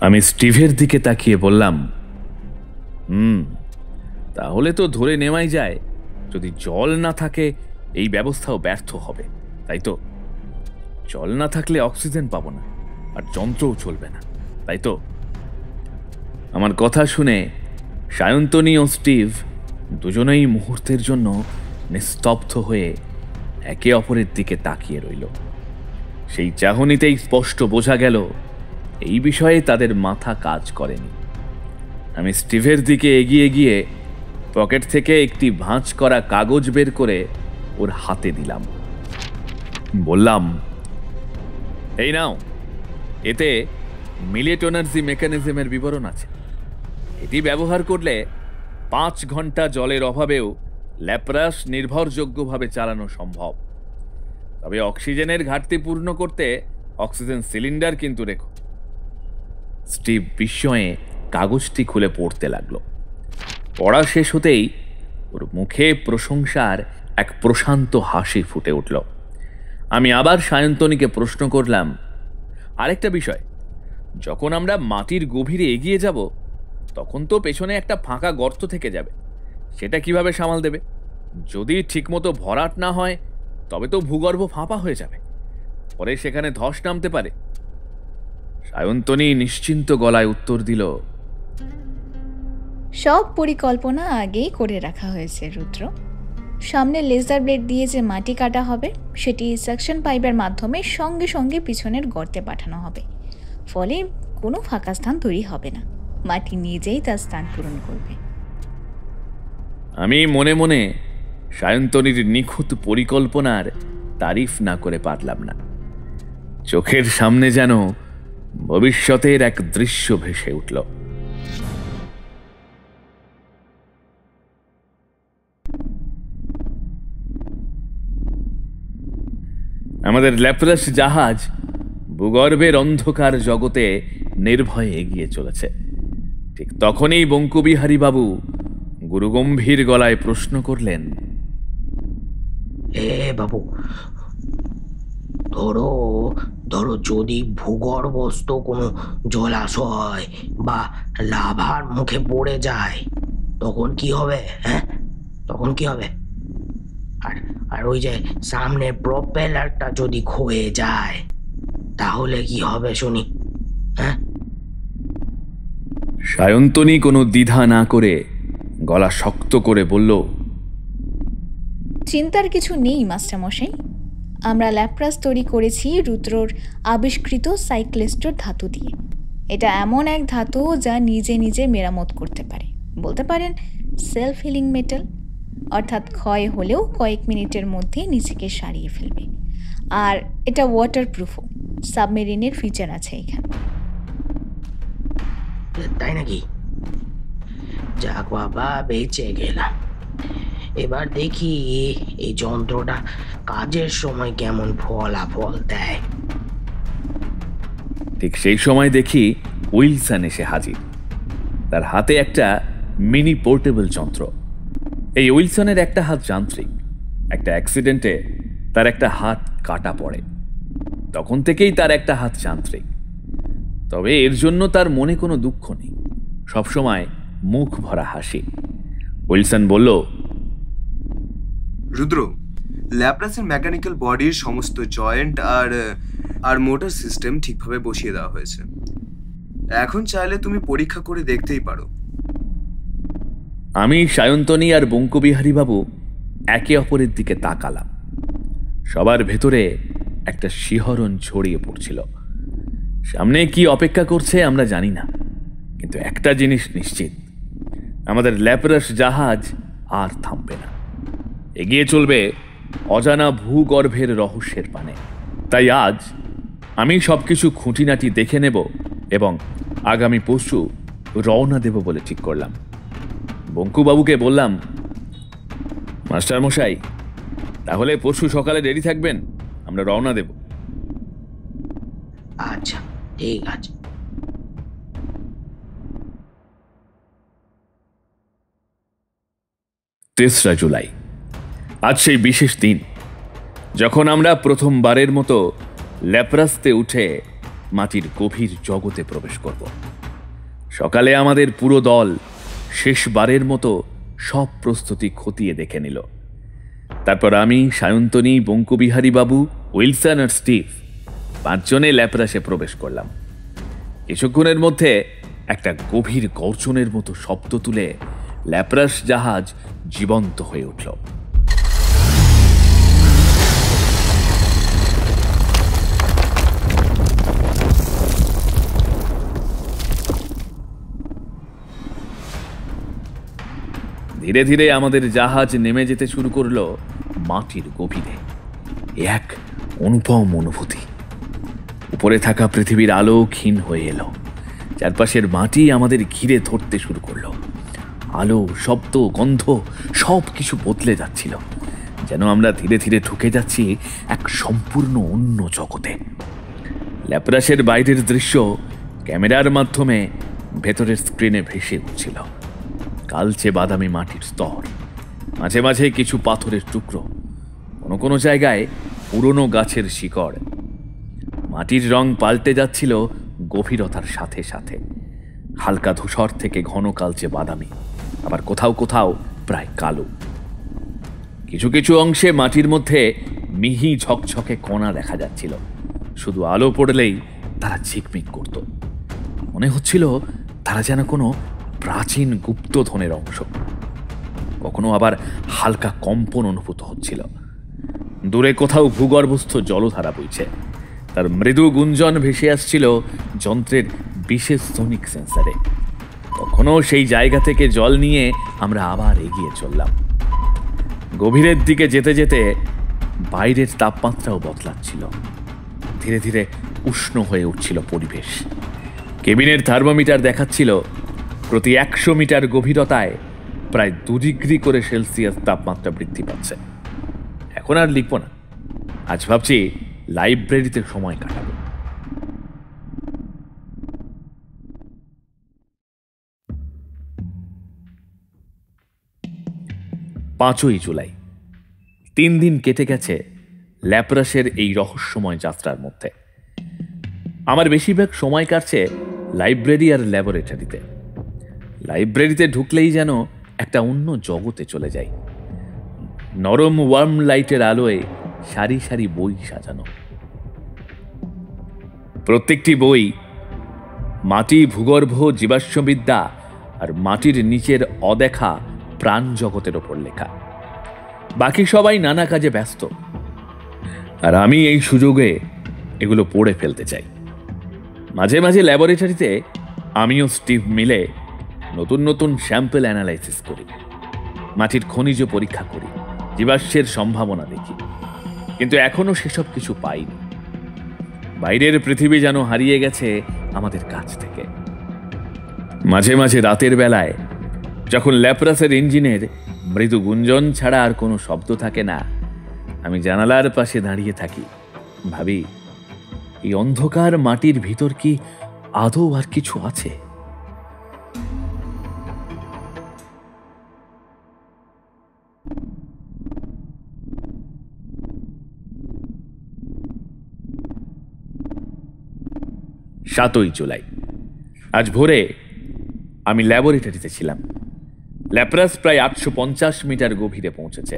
আমি স্টিভের দিকে তাকিয়ে বললাম, তাহলে তো ধরে নেওয়াই যায় যদি জল না থাকে এই ব্যবস্থাও ব্যর্থ হবে, তাই তো? জল না থাকলে অক্সিজেন পাবো না, আর যন্ত্রও চলবে না, তাই তো? আমার কথা শুনে সায়ন্তনী ও স্টিভ দুজনেই মুহূর্তের জন্য নিস্তব্ধ হয়ে একে অপরের দিকে তাকিয়ে রইল। সেই চাহনিতেই স্পষ্ট বোঝা গেল এই বিষয়ে তাদের মাথা কাজ করেনি। আমি স্টিভের দিকে এগিয়ে গিয়ে পকেট থেকে একটি ভাঁজ করা কাগজ বের করে ওর হাতে দিলাম। বললাম, এই নাও, এতে মিলেট এনার্জি মেকানিজমের বিবরণ আছে। এটি ব্যবহার করলে 5 ঘন্টা জলের অভাবেও ল্যাপ্রাস নির্ভরযোগ্যভাবে চালানো সম্ভব। তবে অক্সিজেনের ঘাটতি পূর্ণ করতে অক্সিজেন সিলিন্ডার কিন্তু রেখো। স্টিভ বিস্ময়ে কাগজটি খুলে পড়তে লাগলো। পড়া শেষ হতেই ওর মুখে প্রশংসার এক প্রশান্ত হাসি ফুটে উঠল। আমি আবার সায়ন্তনীকে প্রশ্ন করলাম, আরেকটা বিষয়, যখন আমরা মাটির গভীরে এগিয়ে যাব তখন তো পেছনে একটা ফাঁকা গর্ত থেকে যাবে, সেটা কিভাবে সামাল দেবে? যদি ঠিকমতো ভরাট না হয় তবে তো ভূগর্ভ ফাঁপা হয়ে যাবে, পরে সেখানে ধস নামতে পারে। সায়ন্তনী নিশ্চিন্ত গলায় উত্তর দিল, সব পরিকল্পনা আগেই করে রাখা হয়েছে রুদ্র। সামনে লেজার ব্লেড দিয়ে যে মাটি কাটা হবে সেটি সাকশন পাইপের মাধ্যমে সঙ্গে সঙ্গে পিছনের গর্তে পাঠানো হবে। ফলে কোনো ফাঁকা স্থান তৈরি হবে না, মাটি নিজেই তার স্থান পূরণ করবে। আমি মনে মনে সায়ন্তনীর নিখুঁত পরিকল্পনার তারিফ না করে পারলাম না। চোখের সামনে যেন ভবিষ্যতের এক দৃশ্য ভেসে উঠল। আমাদের ল্যাপ্রাস জাহাজ ভূগর্ভের অন্ধকার জগতে নির্ভয়ে এগিয়ে চলেছে। ঠিক তখনই বঙ্কুবিহারী বাবু গুরুগম্ভীর গলায় প্রশ্ন করলেন, বাবু, ধরো ধরো যদি ভূগর্ভস্থ কোনো জলাশয় বা লাভার মুখে পড়ে যায়, তখন কি হবে? হ্যাঁ, তখন কি হবে? আর আর ওই যে সামনের প্রপেলারটা যদি ক্ষয়ে যায় তাহলে কি হবে শুনি? হ্যাঁ? সায়ন্তনী কোনো দ্বিধা না করে গলা শক্ত করে বলল, চিন্তার কিছু নেই মাস্টারমশাই। আমরা ল্যাপ্রাস তৈরি করেছি রুদ্রর আবিষ্কৃত সাইক্লেস্টোর ধাতু দিয়ে। এটা এমন এক ধাতু যা নিজে নিজে মেরামত করতে পারে, বলতে পারেন সেলফ হিলিং মেটাল। অর্থাৎ ক্ষয় হলেও কয়েক মিনিটের মধ্যে নিজেকে সারিয়ে ফেলবে। আর এটা ওয়াটারপ্রুফও, সাবমেরিনের ফিচার আছে এখানে। তাই নাকি? যাক বাবা, বেঁচে গেলাম। এবার দেখি এই যন্ত্রটা কাজের সময় কেমন ফলাফল দেয়। ঠিক সেই সময় দেখি উইলসন এসে হাজির। তার হাতে একটা মিনি পোর্টেবল যন্ত্র। এই উইলসনের একটা হাত যান্ত্রিক। একটা অ্যাক্সিডেন্টে তার একটা হাত কাটা পড়ে, তখন থেকেই তার একটা হাত যান্ত্রিক। তবে এর জন্য তার মনে কোনো দুঃখ নেই, সবসময় মুখ ভরা হাসি। উইলসন বলল, রুদ্র, ল্যাপ্রাসের মেকানিক্যাল বডির সমস্ত জয়েন্ট আর মোটর সিস্টেম ঠিকভাবে বসিয়ে দেওয়া হয়েছে। এখন চাইলে তুমি পরীক্ষা করে দেখতেই পারো। আমি, সায়ন্তনী আর বঙ্কুবিহারী বাবু একে অপরের দিকে তাকালাম। সবার ভেতরে একটা শিহরণ ছড়িয়ে পড়ছিল। সামনে কি অপেক্ষা করছে আমরা জানি না, কিন্তু একটা জিনিস নিশ্চিত, আমাদের ল্যাপ্রাস জাহাজ আর থামবে না, এগিয়ে চলবে অজানা ভূগর্ভের রহস্যের পানে। তাই আজ আমি সবকিছু খুঁটিনাটি দেখে নেব এবং আগামী পরশু রওনা দেব বলে ঠিক করলাম। বঙ্কুবাবুকে বললাম, মাস্টারমশাই, তাহলে পরশু সকালে রেডি থাকবেন, আমরা রওনা দেব। আচ্ছা, ঠিক আছে। 3রা জুলাই, আজ সেই বিশেষ দিন যখন আমরা প্রথমবারের মতো ল্যাপ্রাসতে উঠে মাটির গভীর জগতে প্রবেশ করব। সকালে আমাদের পুরো দল শেষবারের মতো সব প্রস্তুতি খতিয়ে দেখে নিল। তারপর আমি, সায়ন্তনী, বঙ্কুবিহারী বাবু, উইলসন আর স্টিভ 5 জনে ল্যাপ্রাসে প্রবেশ করলাম। কিছুক্ষণের মধ্যে একটা গভীর গর্জনের মতো শব্দ তুলে ল্যাপ্রাস জাহাজ জীবন্ত হয়ে উঠল। ধীরে ধীরে আমাদের জাহাজ নেমে যেতে শুরু করলো মাটির গভীরে। এক অনুপম অনুভূতি। উপরে থাকা পৃথিবীর আলো ক্ষীণ হয়ে এলো, চারপাশের মাটি আমাদের ঘিরে ধরতে শুরু করলো। আলো, শব্দ, গন্ধ সব কিছু বদলে যাচ্ছিল, যেন আমরা ধীরে ধীরে ঢুকে যাচ্ছি এক সম্পূর্ণ অন্য জগতে। ল্যাপ্রাসের বাইরের দৃশ্য ক্যামেরার মাধ্যমে ভেতরের স্ক্রিনে ভেসে উঠছিল। কালচে বাদামি মাটির স্তর, মাঝে মাঝে কিছু পাথরের টুকরো, কোনো কোনো জায়গায় পুরনো গাছের শিকড়। মাটির রং পাল্টে যাচ্ছিল গভীরতার সাথে সাথে, হালকা ধূসর থেকে ঘন কালচে বাদামি, আবার কোথাও কোথাও প্রায় কালো। কিছু কিছু অংশে মাটির মধ্যে মিহি ঝকঝকে কণা দেখা যাচ্ছিল, শুধু আলো পড়লেই তারা ঝিকমিক করত। মনে হচ্ছিল তারা যেন কোনো প্রাচীন গুপ্তধনের অংশ। কখনো আবার হালকা কম্পন অনুভূত হচ্ছিল। দূরে কোথাও ভূগর্ভস্থ জলধারা বইছে, তার মৃদু গুঞ্জন ভেসে আসছিল যন্ত্রের বিশেষ সোনিক সেন্সারে। কখনো সেই জায়গা থেকে জল নিয়ে আমরা আবার এগিয়ে চললাম। গভীরের দিকে যেতে যেতে বাইরের তাপমাত্রাও বদলাচ্ছিল। ধীরে ধীরে উষ্ণ হয়ে উঠছিল পরিবেশ। কেবিনের থার্মোমিটার দেখাচ্ছিল প্রতি 100 মিটার গভীরতায় প্রায় 2 ডিগ্রি করে সেলসিয়াস তাপমাত্রা বৃদ্ধি পাচ্ছে। এখন আর লিখব না, আজ ভাবছি লাইব্রেরিতে সময় কাটাবো। পাঁচই জুলাই, 3 দিন কেটে গেছে ল্যাপ্রাসের এই রহস্যময় যাত্রার মধ্যে। আমার বেশিরভাগ সময় কাটছে লাইব্রেরি আর ল্যাবরেটরিতে। লাইব্রেরিতে ঢুকলেই যেন একটা অন্য জগতে চলে যাই। নরম ওয়ার্ম লাইটের আলোয় সারি সারি বই সাজানো, প্রত্যেকটি বই মাটি, ভূগর্ভ, জীবাশ্মবিদ্যা আর মাটির নিচের অদেখা প্রাণ জগতের ওপর লেখা। বাকি সবাই নানা কাজে ব্যস্ত, আর আমি এই সুযোগে এগুলো পড়ে ফেলতে চাই। মাঝে মাঝে ল্যাবরেটরিতে আমিও স্টিভ মিলে নতুন নতুন স্যাম্পল অ্যানালাইসিস করি, মাটির খনিজ পরীক্ষা করি, জীবাশ্মের সম্ভাবনা দেখি, কিন্তু এখনো সেসব কিছু পাইনি। বাইরের পৃথিবী যেন হারিয়ে গেছে আমাদের কাছ থেকে। মাঝে মাঝে রাতের বেলায় যখন ল্যাপ্রাসের ইঞ্জিনের মৃদু গুঞ্জন ছাড়া আর কোনো শব্দ থাকে না, আমি জানালার পাশে দাঁড়িয়ে থাকি, ভাবি এই অন্ধকার মাটির ভিতর কি আদৌ আর কিছু আছে? সাতই জুলাই, আজ ভোরে আমি ল্যাবরেটরিতে ছিলাম। ল্যাপ্রাস প্রায় 850 মিটার গভীরে পৌঁছেছে।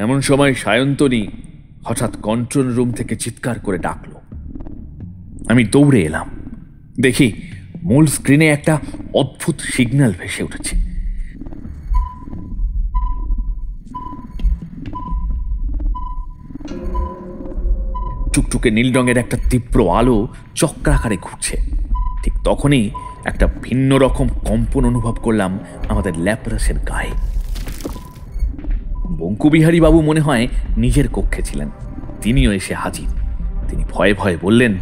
এমন সময় সায়ন্তনী হঠাৎ কন্ট্রোল রুম থেকে চিৎকার করে ডাকল। আমি দৌড়ে এলাম, দেখি মূল স্ক্রিনে একটা অদ্ভুত সিগন্যাল ভেসে উঠেছে। টুকটুকে নীল রঙের একটা তীব্র আলো চক্রাকারে ঘুরছে। ঠিক তখনই একটা ভিন্ন রকম কম্পন অনুভব করলাম আমাদের ল্যাপ্রাসের গায়ে। বঙ্কুবিহারী বাবু মনে হয় নিজের কক্ষে ছিলেন, তিনিও এসে হাজির। তিনি ভয়ে ভয়ে বললেন,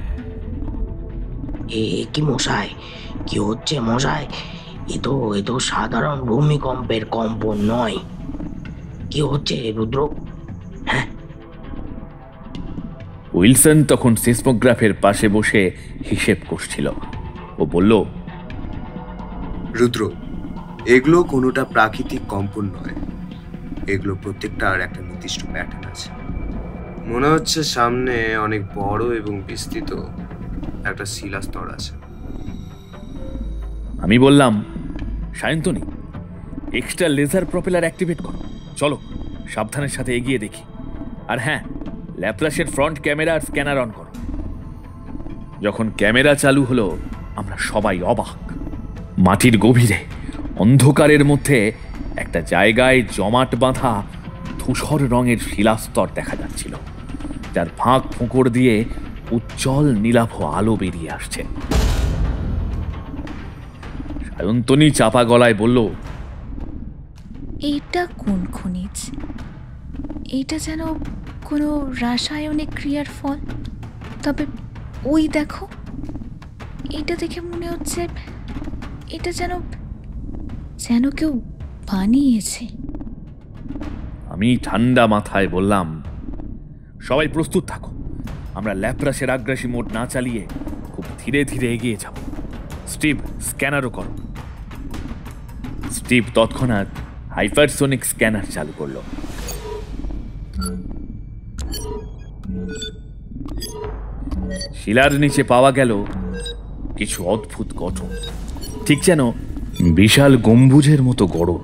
কি মশাই, কি হচ্ছে মশাই? এ তো সাধারণ ভূমিকম্পের কম্পন নয়। কি হচ্ছে রুদ্র? হ্যাঁ। উইলসন তখন সিসমোগ্রাফের পাশে বসে হিসেব করছিল। ও বলল, রুদ্র, এগুলো কোনোটা প্রাকৃতিক কম্পন নয়, এগুলো প্রত্যেকটার একটা নির্দিষ্ট প্যাটার্ন আছে। মনে হচ্ছে সামনে অনেক বড় এবং বিস্তৃত একটা শিলাস্তর আছে। আমি বললাম, Sayantani, extra laser propeller activate করো, চলো সাবধানের সাথে এগিয়ে দেখি। আর হ্যাঁ, ল্যাপ্রাসের ফ্রন্ট ক্যামেরা আর স্ক্যানার অন করো। যখন ক্যামেরা চালু হলো, আমরা সবাই অবাক। মাটির গভীরে অন্ধকারের মধ্যে একটা জায়গায় জমাট বাঁধা ধূসর রঙের শিলাস্তর দেখা যাচ্ছিল, যার ফাঁক ফোঁকড় দিয়ে উজ্জ্বল নীলাভ আলো বেরিয়ে আসছে। সায়ন্তনী চাপা গলায় বলল, এইটা কোন খনিজ? এইটা যেন কোনো রাসায়নিক ক্রিয়ার ফল। তবে ওই দেখো, এটা দেখে মনে হচ্ছে এটা যেন যেন কেউ বানিয়েছে। আমি ঠান্ডা মাথায় বললাম, সবাই প্রস্তুত থাকো, আমরা ল্যাপ্রাসের আগ্রাসী মোড না চালিয়ে খুব ধীরে ধীরে এগিয়ে যাব। স্টিভ, স্ক্যানারও করো। স্টিভ তৎক্ষণাৎ হাইপারসোনিক স্ক্যানার চালু করলো। শিলার নিচে পাওয়া গেল কিছু অদ্ভুত গঠন, ঠিক যেন বিশাল গম্বুজের মতো গড়ন।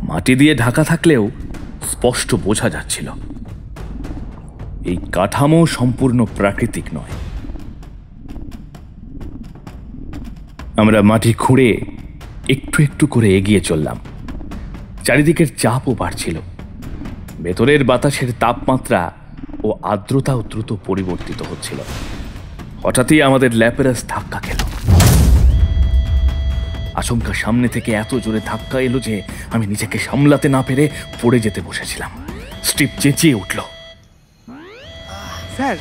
মাটি দিয়ে ঢাকা থাকলেও স্পষ্ট বোঝা যাচ্ছিল এই কাঠামো সম্পূর্ণ প্রাকৃতিক নয়। আমরা মাটি খুঁড়ে একটু একটু করে এগিয়ে চললাম। চারিদিকের চাপও বাড়ছিল, ভেতরের বাতাসের তাপমাত্রা ও আর্দ্রতাও দ্রুত পরিবর্তিত হচ্ছিল। হঠাৎই আমাদের ল্যাপ্রাস ধাক্কা খেল। আচমকা সামনে থেকে এত জোরে ধাক্কা এলো যে আমি নিজেকে সামলাতে না পেরে পড়ে যেতে বসেছিলাম। স্টিভ চেঁচিয়ে উঠল, স্যার,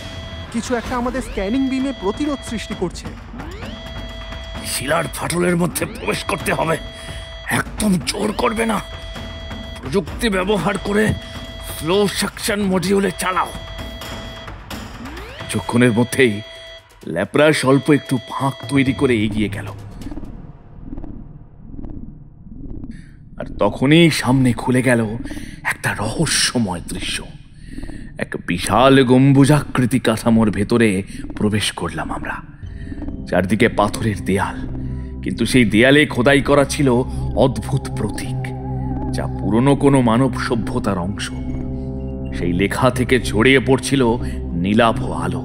কিছু একটা আমাদের স্ক্যানিং বিমে প্রতিরোধ সৃষ্টি করছে। শিলার ফাটলের মধ্যে প্রবেশ করতে হবে, একদম জোর করবে না, প্রযুক্তি ব্যবহার করে স্লো সাকশন মডিউলে চালাও। কিছুক্ষণের মধ্যেই ল্যাপ্রাস অল্প একটু ফাঁক তৈরি করে এগিয়ে গেল, আর তখনই সামনে খুলে গেল একটা রহস্যময় দৃশ্য। এক বিশাল গম্বুজাকৃতি কাঠামোর ভেতরে প্রবেশ করলাম আমরা। চারদিকে পাথরের দেয়াল, কিন্তু সেই দেয়ালে খোদাই করা ছিল অদ্ভুত প্রতীক, যা পুরনো কোনো মানব সভ্যতার অংশ। সেই লেখা থেকে ছড়িয়ে পড়ছিল নীলাভ আলো।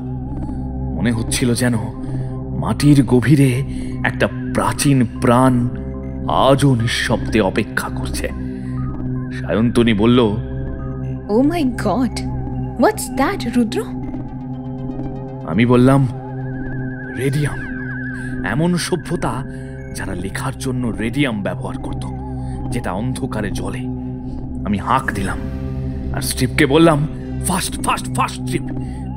মনে হচ্ছিল যেন মাটির গভীরে একটা প্রাচীন প্রাণ আজও নিঃশব্দে অপেক্ষা করছে। সায়ন্তনী বলল, ও মাই গড, হোয়াটস দ্যাট রুদ্র? আমি বললাম, রেডিয়াম। এমন সভ্যতা যারা লেখার জন্য রেডিয়াম ব্যবহার করত, যেটা অন্ধকারে জ্বলে। আমি হাঁক দিলাম আর স্ট্রিপকে বললাম, ফাস্ট ফাস্ট ফাস্ট স্ট্রিপ,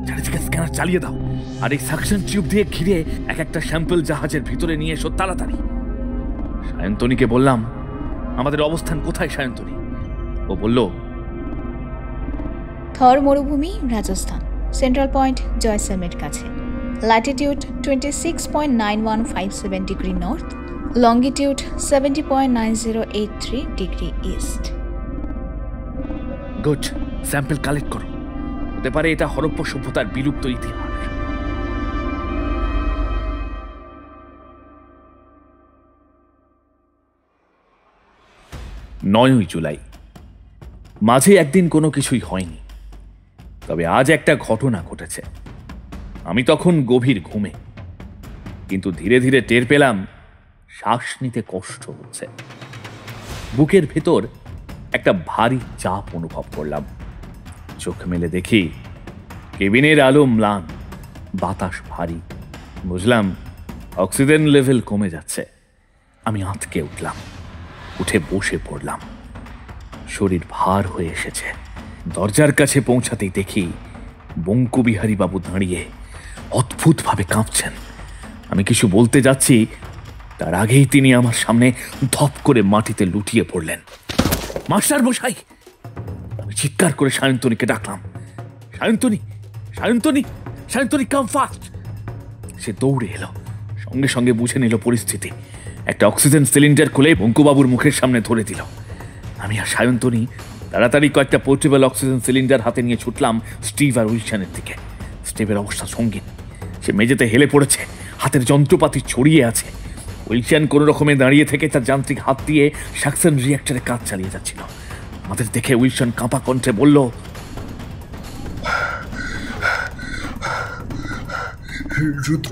চারিদিকে স্ক্যানার চালিয়ে দাও, আর এই সাকশন টিউব দিয়ে ঘিরে এক একটা স্যাম্পল জাহাজের ভিতরে নিয়ে এসো তাড়াতাড়ি। সায়ন্তনীকে বললাম, আমাদের অবস্থান কোথায় সায়ন্তনী? ও বলল, থর মরুভূমি, রাজস্থান, সেন্ট্রাল পয়েন্ট জয়সলমের কাছে, Latitude 26.9157 degree north, longitude 70.9083 degree east. Good, sample collect করো। হতে পারে এটা হরপ্পা সভ্যতার বিলুপ্ত ইতিহাস। 9 জুলাই। মাঝে একদিন কোনো কিছুই হয়নি, তবে আজ একটা ঘটনা ঘটেছে। আমি তখন গভীর ঘুমে, কিন্তু ধীরে ধীরে টের পেলাম শ্বাস নিতে কষ্ট হচ্ছে। বুকের ভেতর একটা ভারী চাপ অনুভব করলাম। চোখ মেলে দেখি কেবিনের আলো ম্লান, বাতাস ভারী। বুঝলাম অক্সিজেন লেভেল কমে যাচ্ছে। আমি আঁতকে উঠলাম, উঠে বসে পড়লাম। শরীর ভার হয়ে এসেছে। দরজার কাছে পৌঁছাতেই দেখি বঙ্কুবিহারী বাবু দাঁড়িয়ে অদ্ভুতভাবে কাঁপছেন। আমি কিছু বলতে যাচ্ছি, তার আগেই তিনি আমার সামনে ধপ করে মাটিতে লুটিয়ে পড়লেন। মাস্টার মশাই! আমি চিৎকার করে সায়ন্তনীকে ডাকলাম, সায়ন্তনী, সায়ন্তনী, সায়ন্তনী, কাম ফাস্ট! সে দৌড়ে এলো, সঙ্গে সঙ্গে বুঝে নিল পরিস্থিতি। একটা অক্সিজেন সিলিন্ডার খুলে বঙ্কুবাবুর মুখের সামনে ধরে দিল। আমি আর সায়ন্তনী তাড়াতাড়ি কয়েকটা পোর্টেবল অক্সিজেন সিলিন্ডার হাতে নিয়ে ছুটলাম স্টিভ আর উইলসনের দিকে। স্টিভের অবস্থা সঙ্গীন, সে মেঝেতে হেলে পড়েছে, হাতের যন্ত্রপাতি ছড়িয়ে আছে। উইলসন কোনো রকমে দাঁড়িয়ে থেকে তার যান্ত্রিক হাত দিয়ে সাকশন রিঅ্যাক্টরে কাজ চালিয়ে যাচ্ছিল। আমাদের দেখে উইলসন কাঁপা কণ্ঠে বলল, রুদ্র,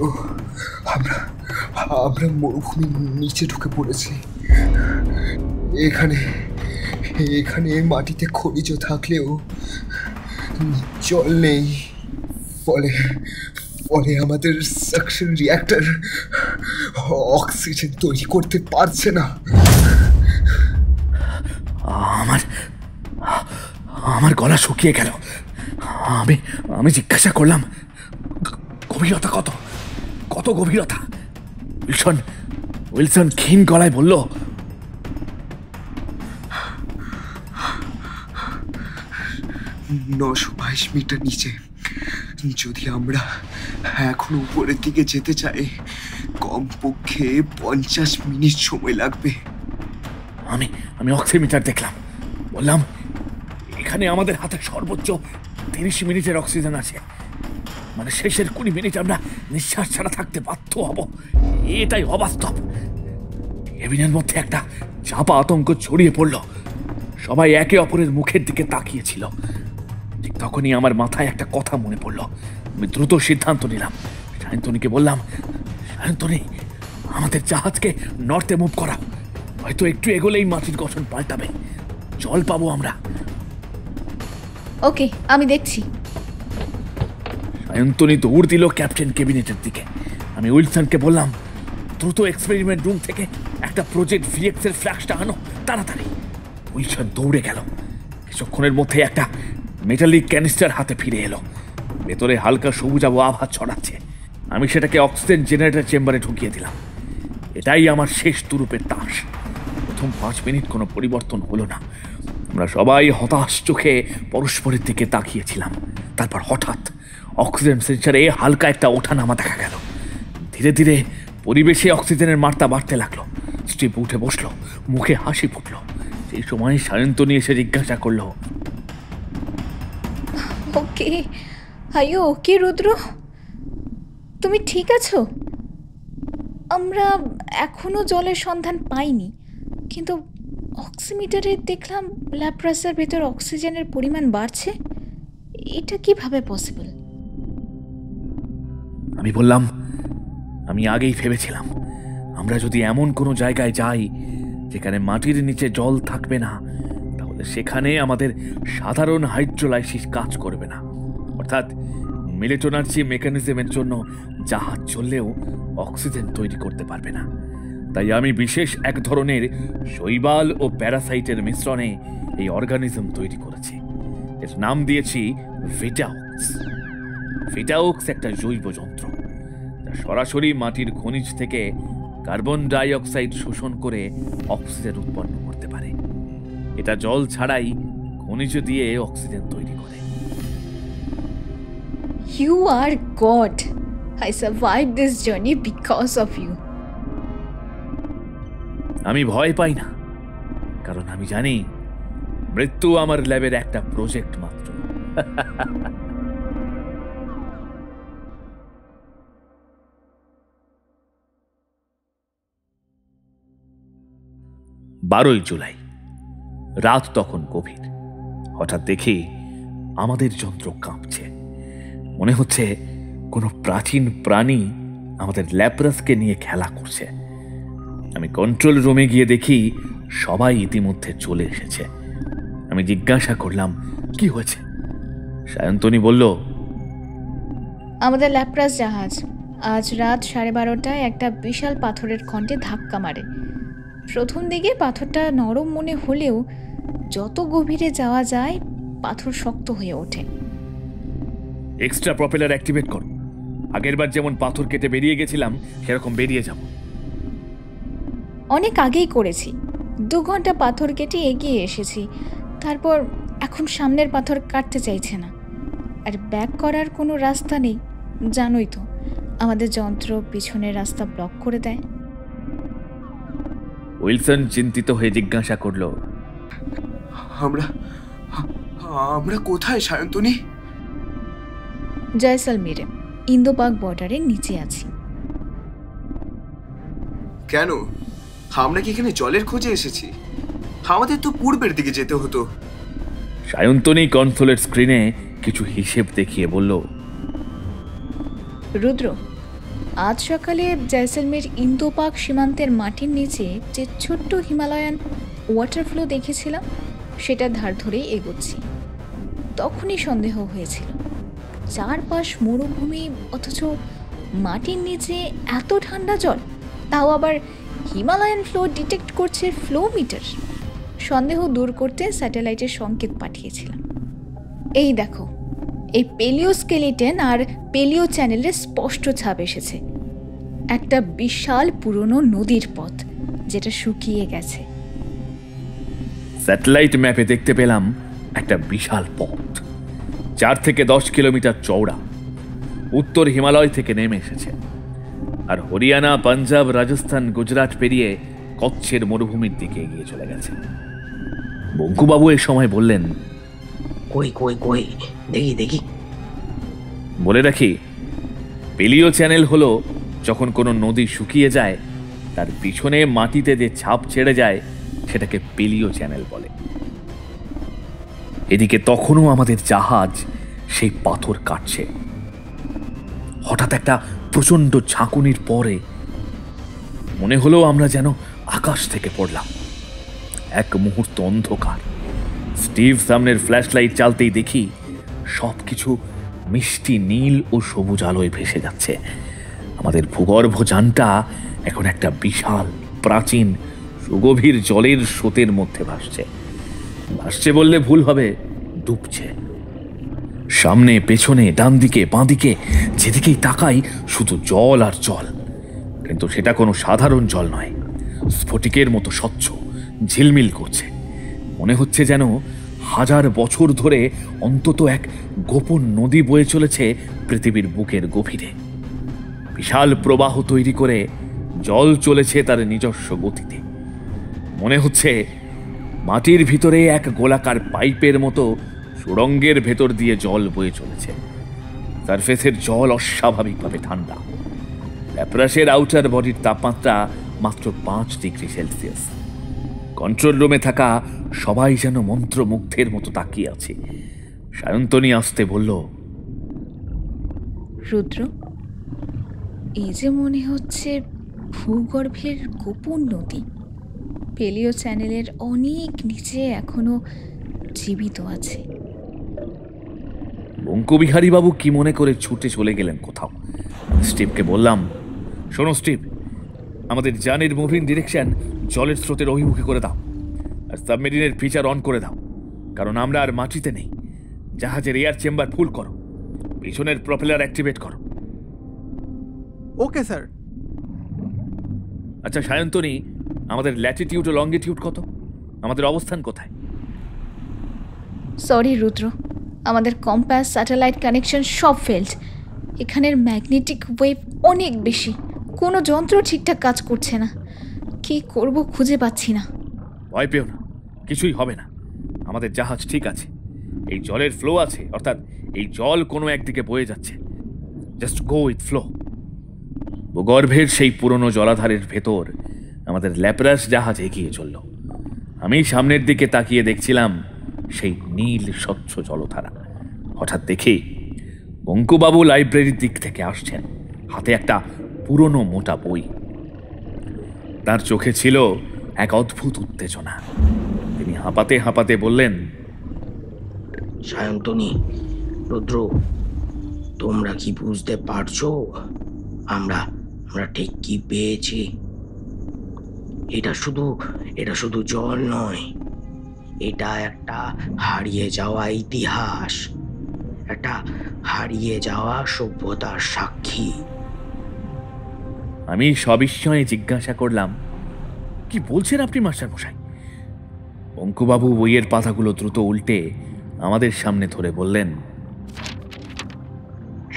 আমরা মরুভূমির নিচে ঢুকে পড়েছি। এখানে মাটিতে খনিজ থাকলেও জল নেই। ফলে আমাদের সাকশন রিঅ্যাক্টর অক্সিজেন তৈরি করতে পারছে না। আমার গলা শুকিয়ে গেল। আমি জিজ্ঞাসা করলাম, গভীরতা কত গভীরতা? উইলসন ক্ষীণ গলায় বলল, 922 মিটার নিচে। যদি আমরা এখন উপরের দিকে যেতে চাই, কমপক্ষে 50 মিনিট সময় লাগবে। আমি অক্সিমিটার দেখলাম, বললাম, এখানে আমাদের হাতে সর্বোচ্চ 30 মিনিটের অক্সিজেন আছে। মানে শেষের 20 মিনিট আমরা নিঃশ্বাস ছাড়া থাকতে বাধ্য হব। এটাই অবাস্তব। কেবিনের মধ্যে একটা চাপা আতঙ্ক ছড়িয়ে পড়ল। সবাই একে অপরের মুখের দিকে তাকিয়েছিল। ঠিক তখনই আমার মাথায় একটা কথা মনে পড়ল। আমি দ্রুত সিদ্ধান্ত নিলাম। সায়ন্তনীকে বললাম, সায়ন্তনী, আমাদের জাহাজকে নর্থে মুভ করা। হয়তো একটু এগোলেই মাটির গঠন পাল্টাবে, জল পাবো আমরা। ওকে, আমি দেখছি। সায়ন্তনী দৌড় দিল ক্যাপ্টেন কেবিনেটের দিকে। আমি উইলসনকে বললাম, দ্রুত এক্সপেরিমেন্ট রুম থেকে একটা প্রজেক্ট ভিএক্স এর ফ্ল্যাশটা আনো তাড়াতাড়ি। উইলসন দৌড়ে গেল। কিছুক্ষণের মধ্যে একটা মেটালিক ক্যানিস্টার হাতে ফিরে এলো। ভেতরে হালকা সবুজাব আভাস ছড়াচ্ছে। আমি সেটাকে অক্সিজেন জেনারেটর চেম্বারে ঢুকিয়ে দিলাম। এটাই আমার শেষ তুরুপের তাস। প্রথম 5 মিনিট কোনো পরিবর্তন হলো না। আমরা সবাই হতাশ চোখে পরস্পরের দিকে তাকিয়েছিলাম। তারপর হঠাৎ অক্সিজেন সেন্সারে হালকা একটা ওঠানামা দেখা গেল। ধীরে ধীরে পরিবেশে অক্সিজেনের মাত্রা বাড়তে লাগলো। স্টিভ উঠে বসলো, মুখে হাসি ফুটল। সেই সময় সায়ন্তনী এসে জিজ্ঞাসা করলো, ওকে, আয়ো ওকে রুদ্র, তুমি ঠিক আছো? আমরা এখনো জলের সন্ধান পাইনি, কিন্তু অক্সিমিটারে দেখলাম ল্যাপ্রাসের ভেতর অক্সিজেনের পরিমাণ বাড়ছে। এটা কিভাবে পসিবল? আমি বললাম, আমি আগেই ভেবেছিলাম আমরা যদি এমন কোনো জায়গায় যাই যেখানে মাটির নিচে জল থাকবে না, তাহলে সেখানে আমাদের সাধারণ হাইড্রোলাইসিস কাজ করবে না। অর্থাৎ মিলেটোনার্জি মেকানিজমের জন্য জাহাজ চললেও অক্সিজেন তৈরি করতে পারবে না। তাই আমি বিশেষ এক ধরনের শৈবাল ও প্যারাসাইটের মিশ্রণে এই অর্গানিজম তৈরি করেছি। এর নাম দিয়েছি ভিটাওক্স। ভিটাওক্স একটা জৈব যন্ত্র যা সরাসরি মাটির খনিজ থেকে কার্বন ডাই অক্সাইড শোষণ করে অক্সিজেন উৎপন্ন করতে পারে। এটা জল ছাড়াই খনিজ দিয়ে অক্সিজেন তৈরি করে। You are God. I survived this journey because of you. আমি ভয় পাই না, কারণ আমি জানি মৃত্যু আমার ল্যাবের একটা প্রজেক্ট মাত্র। 12 জুলাই, রাত তখন গভীর। হঠাৎ দেখি আমাদের যন্ত্র কাঁপছে। মনে হচ্ছে কোনো প্রাচীন প্রাণী আমাদের ল্যাপ্রাসকে নিয়ে খেলা করছে। আমি কন্ট্রোল রুমে গিয়ে দেখি সবাই ইতিমধ্যে চলে এসেছে। আমি জিজ্ঞাসা করলাম, কি হয়েছে? সায়ন্তনী বলল, আমাদের ল্যাপ্রাস জাহাজ আজ রাত 12:30টায় একটা বিশাল পাথরের খণ্ডে ধাক্কা মারে। প্রথম দিকে পাথরটা নরম মনে হলেও যত গভীরে যাওয়া যায় পাথর শক্ত হয়ে ওঠে। এক্সট্রা প্রপেলার অ্যাক্টিভেট করো। আগেরবার যেমন পাথর কেটে বেরিয়ে গেছিলাম সেরকম বেরিয়ে যাব। অনেক আগেই করেছি। 2 ঘন্টা পাথর কেটে এগিয়ে এসেছি। তারপর এখন সামনের পাথর কাটতে চাইছে না। আর ব্যাক করার কোনো রাস্তা নেই। জানোই তো, আমাদের যন্ত্র পিছনের রাস্তা ব্লক করে দেয়। উইলসন চিন্তিত হয়ে জিজ্ঞাসা করল, আমরা কোথায় সায়ন্তনী? জয়সলমীরে, ইন্দো-পাক বর্ডারের নিচে আছি। কেন? আমরা কি এখানে জলের খোঁজে এসেছি? আমাদের তো পূর্বের দিকে যেতে হতো। সায়ন্তনী কনসোলের স্ক্রিনে কিছু হিসেব দেখিয়ে বলল, রুদ্র, আজ সকালে জয়সলমীর ইন্দো-পাক সীমান্তের মাটির নিচে যে ছোট্ট হিমালয়ান ওয়াটার ফ্লো দেখেছিলাম, সেটা ধার ধরেই এগোচ্ছি। তখনই সন্দেহ হয়েছিল, চারপাশ মরুভূমি, অথচ মাটির নিচে এত ঠান্ডা জল, তাও আবার হিমালয়ান ফ্লো ডিটেক্ট করছে ফ্লো মিটার। সন্দেহ দূর করতে স্যাটেলাইটের সংকেত পাঠিয়েছিলাম। এই দেখো, এই পেলিও স্কেলিটন আর পেলিও চ্যানেলের স্পষ্ট ছাপ এসেছে। একটা বিশাল পুরনো নদীর পথ যেটা শুকিয়ে গেছে। স্যাটেলাইট ম্যাপে দেখতে পেলাম একটা বিশাল পথ 4 থেকে 10 কিলোমিটার চওড়া, উত্তর হিমালয় থেকে নেমে এসেছে আর হরিয়ানা, পাঞ্জাব, রাজস্থান, গুজরাট পেরিয়ে কচ্ছের মরুভূমির দিকে এগিয়ে চলে গেছে। বঙ্কুবাবু এ সময় বললেন, কই কই কই, দেখি দেখি। বলে রাখি, পেলিও চ্যানেল হলো যখন কোনো নদী শুকিয়ে যায় তার পিছনে মাটিতে যে ছাপ ছেড়ে যায় সেটাকে পেলিও চ্যানেল বলে। এদিকে তখনও আমাদের জাহাজ সেই পাথর কাটছে। হঠাৎ একটা প্রচন্ড ঝাঁকুনির পরে মনে হলো আমরা যেন আকাশ থেকে পড়লাম। এক মুহূর্ত অন্ধকার। স্টিভ সামনের ফ্ল্যাশ লাইট জ্বালতেই দেখি সবকিছু মিষ্টি নীল ও সবুজ আলোয় ভেসে যাচ্ছে। আমাদের ভূগর্ভ যানটা এখন একটা বিশাল, প্রাচীন, সুগভীর জলের স্রোতের মধ্যে ভাসছে। ভাসছে বললে ভুল হবে, ডুবছে। সামনে, পেছনে, ডান দিকে, বাঁ দিকে যেদিকেই তাকাই শুধু জল আর জল। কিন্তু সেটা কোনো সাধারণ জল নয়, স্ফটিকের মতো স্বচ্ছ, ঝিলমিল করছে। মনে হচ্ছে যেন 1000 বছর ধরে অন্তত এক গোপন নদী বয়ে চলেছে পৃথিবীর বুকের গভীরে। বিশাল প্রবাহ তৈরি করে জল চলেছে তার নিজস্ব গতিতে। মনে হচ্ছে মাটির ভিতরে এক গোলাকার পাইপের মতো সুড়ঙ্গের ভেতর দিয়ে জল বয়ে চলেছে। সারফেসের জল অস্বাভাবিকভাবে ঠান্ডা। ল্যাপ্রাসের আউটার বডির তাপমাত্রা মাত্র 5 ডিগ্রি সেলসিয়াস। কন্ট্রোল রুমে থাকা সবাই যেন মন্ত্রমুগ্ধের মতো তাকিয়ে আছে। সায়ন্তনী আসতে বলল, রুদ্র, এই যে মনে হচ্ছে ভূগর্ভের গোপন নদী, পেলিও চ্যানেলের অনেক নিচে এখনো জীবিত আছে। বঙ্কুবিহারী বাবু কি মনে করে ছুটে চলে গেলেন কোথাও। স্টিভকে বললাম, শোনো স্টিভ, আমাদের জানের মুভিং ডিরেকশন জলের স্রোতের অভিমুখী করে দাও, আর সাবমেরিনের ফিচার অন করে দাও, কারণ আমরা আর মাটিতে নেই। জাহাজের এয়ার চেম্বার ফুল করো, পিছনের প্রপেলার অ্যাক্টিভেট করো। Okay sir. আচ্ছা সায়ন্তনী, আমাদের ল্যাটিটিউড ও লঙ্গিটিউড কত? আমাদের অবস্থান কোথায়? সরি রুদ্র, আমাদের কম্পাস, স্যাটেলাইট কানেকশন সব ফেলড। এখানের ম্যাগনেটিক ওয়েভ অনেক বেশি, কোনো যন্ত্র ঠিকঠাক কাজ করছে না। কি করব খুঁজে পাচ্ছি না। ভয় পেও না, কিছুই হবে না। আমাদের জাহাজ ঠিক আছে, এই জলের ফ্লো আছে, অর্থাৎ এই জল কোনো একদিকে বয়ে যাচ্ছে। Just go with flow. ভূগর্ভের সেই পুরনো জলাধারের ভেতর আমাদের ল্যাপ্রাস জাহাজ এগিয়ে চলল। আমি সামনের দিকে তাকিয়ে দেখছিলাম সেই নীল স্বচ্ছ জলধারা। হঠাৎ দেখি বঙ্কুবাবু লাইব্রেরির দিক থেকে আসছেন, হাতে একটা পুরনো মোটা বই। তার চোখে ছিল এক অদ্ভুত উত্তেজনা। তিনি হাঁপাতে হাঁপাতে বললেন, সায়ন্তনী, রুদ্র, তোমরা কি বুঝতে পারছো আমরা ঠিক কি পেয়েছি? এটা শুধু জল নয়, এটা একটা হারিয়ে যাওয়া ইতিহাস, একটা হারিয়ে যাওয়া সভ্যতার সাক্ষী। আমি সবিস্ময়ে জিজ্ঞাসা করলাম, কি বলছেন আপনি মাস্টার মশাই? বঙ্কুবাবু বইয়ের পাতাগুলো দ্রুত উল্টে আমাদের সামনে ধরে বললেন,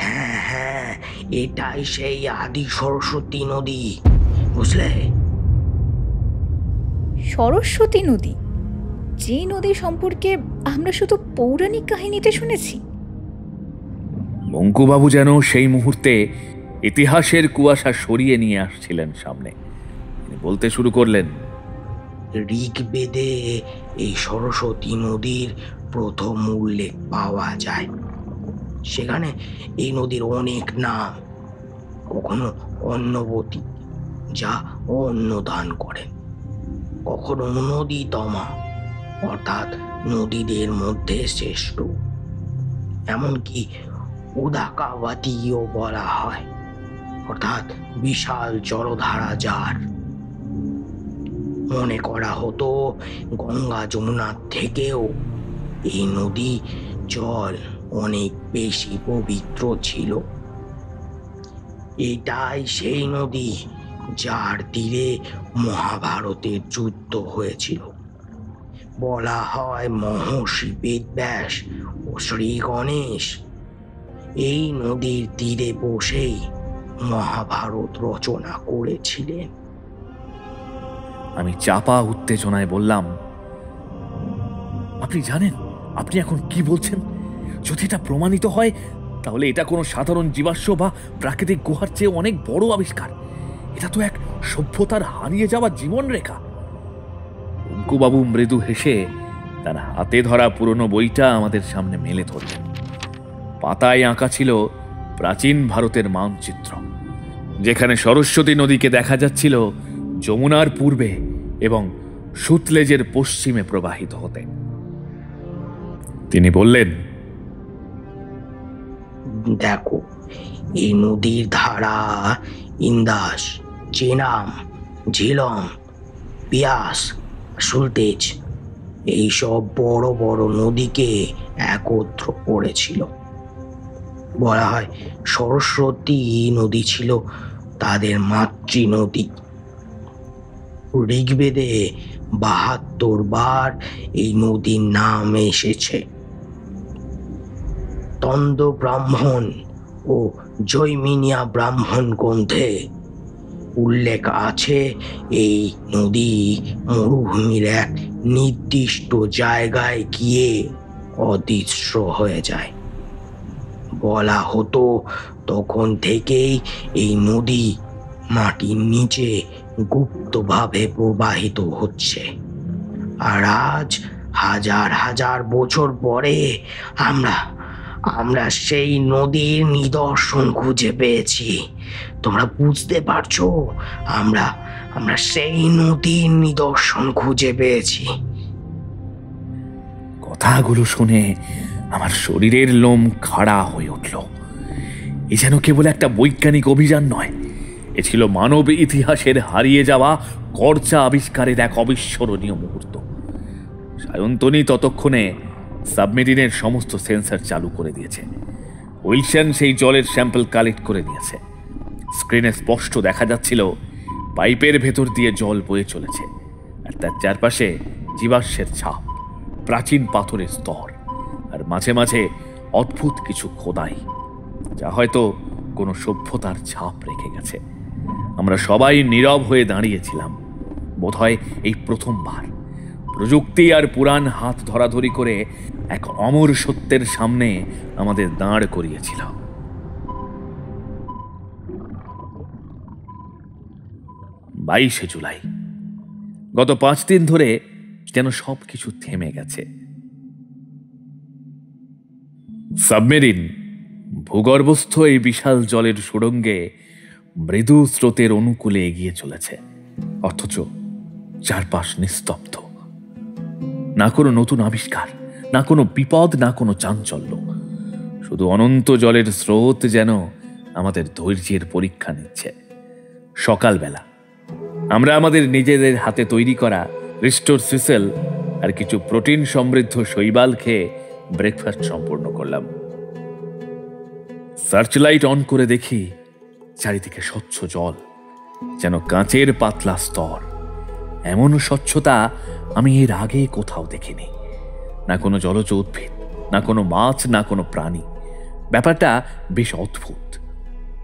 হ্যাঁ, এটাই সেই আদি সরস্বতী নদী, বুঝলে? সরস্বতী নদী, যে নদী সম্পর্কে আমরা শুধু পৌরাণিক কাহিনীতে শুনেছি। বঙ্কুবাবু যেন সেই মুহূর্তে ইতিহাসের কুয়াশা সরিয়ে নিয়ে আসছিলেন সামনে। তিনি বলতে শুরু করলেন, ঋগ্বেদে এই সরস্বতী নদীর প্রথম উল্লেখ পাওয়া যায়। সেখানে এই নদীর অনেক নাম। কখনো অন্নবতী, যা অন্ন দান করেন, কখনো নদীতমা, অর্থাৎ নদীদের মধ্যে শ্রেষ্ঠ, এমনকি উদাকাবতীও বলা হয়, অর্থাৎ বিশাল জলধারা যার। মনে করা হতো গঙ্গা যমুনার থেকেও এই নদী জল অনেক বেশি পবিত্র ছিল। এটাই সেই নদী যার তীরে মহাভারতের যুদ্ধ হয়েছিল। বলা হয় মহর্ষি বেদব্যাস ও শ্রী গণেশ এই নদীর তীরে বসেই মহাভারত রচনা করেছিলেন। আমি চাপা উত্তেজনায় বললাম, আপনি জানেন আপনি এখন কি বলছেন? যদি এটা প্রমাণিত হয়, তাহলে এটা কোনো সাধারণ জীবাশ্ম বা প্রাকৃতিক গুহার চেয়ে অনেক বড় আবিষ্কার। এটা তো এক সভ্যতার হারিয়ে যাওয়া জীবন রেখা। বঙ্কুবাবু মৃদু হেসে তার হাতে ধরা পুরনো বইটা আমাদের সামনে মেলে ধরলেন। পাতায় আঁকা ছিল প্রাচীন ভারতের মানচিত্র, যেখানে সরস্বতী নদীকে দেখা যাচ্ছিল যমুনার পূর্বে এবং সুতলেজের পশ্চিমে প্রবাহিত হতে। তিনি বললেন, দেখো, এই নদীর ধারা ইন্দাস, চেনাব, ঝিলম, বিয়াস, সুলতেজ এইসব বড় বড় নদীকে একত্র করেছিল। বলা হয় সরস্বতী নদী ছিল তাদের মাতৃ নদী। ঋগ্বেদে ৭২ বার এই নদীর নাম এসেছে। তন্দ ব্রাহ্মণ ও জৈমিনিয়া ব্রাহ্মণ গ্রন্থে উল্লেখ আছে এই নদী মরুভূমির এক নির্দিষ্ট জায়গায় গিয়ে অদৃশ্য হয়ে যায়। বলা হতো তখন থেকেই এই নদী মাটির নিচে গুপ্তভাবে প্রবাহিত হচ্ছে। আর আজ হাজার হাজার বছর পরে আমরা সেই নদীর নিদর্শন খুঁজে পেয়েছি। তোমরা বুঝতে পারছো? আমরা সেই নদীর নিদর্শন খুঁজে পেয়েছি। কথাগুলো শুনে আমার শরীরের লোম খাড়া হয়ে উঠল। এ যেন কেবল একটা বৈজ্ঞানিক অভিযান নয়, এ ছিল মানব ইতিহাসের হারিয়ে যাওয়া কর্চা আবিষ্কারের এক অবিস্মরণীয় মুহূর্ত। সায়ন্তনী ততক্ষণে সাবমেরিনের সমস্ত সেন্সর চালু করে দিয়েছে। উইলসন সেই জলের স্যাম্পল কালেক্ট করে নিয়েছে। স্ক্রিনে স্পষ্ট দেখা যাচ্ছিল পাইপের ভেতর দিয়ে জল বয়ে চলেছে, আর তার চারপাশে জীবাশ্মের ছাপ, প্রাচীন পাথরের স্তর, আর মাঝে মাঝে অদ্ভুত কিছু খোদাই, যা হয়তো কোনো সভ্যতার ছাপ রেখে গেছে। আমরা সবাই নীরব হয়ে দাঁড়িয়েছিলাম। বোধহয় এই প্রথমবার প্রযুক্তি আর পুরাণ হাত ধরাধরি করে এক অমর সত্যের সামনে আমাদের দাঁড় করিয়েছিল। 22শে জুলাই। গত 5 দিন ধরে যেন সবকিছু থেমে গেছে। সাবমেরিন ভূগর্ভস্থ এই বিশাল জলের সুড়ঙ্গে মৃদু স্রোতের অনুকূলে এগিয়ে চলেছে, অথচ চারপাশ নিস্তব্ধ। না কোনো নতুন আবিষ্কার, না কোনো বিপদ, না কোনো চাঞ্চল্য, শুধু অনন্ত জলের স্রোত যেন আমাদের ধৈর্যের পরীক্ষা নিচ্ছে। সকালবেলা আমরা আমাদের নিজেদের হাতে তৈরি করা রিস্টোর সিসেল আর কিছু প্রোটিন সমৃদ্ধ শৈবাল খেয়ে ব্রেকফাস্ট সম্পূর্ণ করলাম। সার্চলাইট অন করে দেখি চারিদিকে স্বচ্ছ জল, যেন কাঁচের পাতলা স্তর। এমন স্বচ্ছতা আমি এর আগে কোথাও দেখিনি। না কোনো জলজ উদ্ভিদ, না কোনো মাছ, না কোনো প্রাণী। ব্যাপারটা বেশ অদ্ভুত,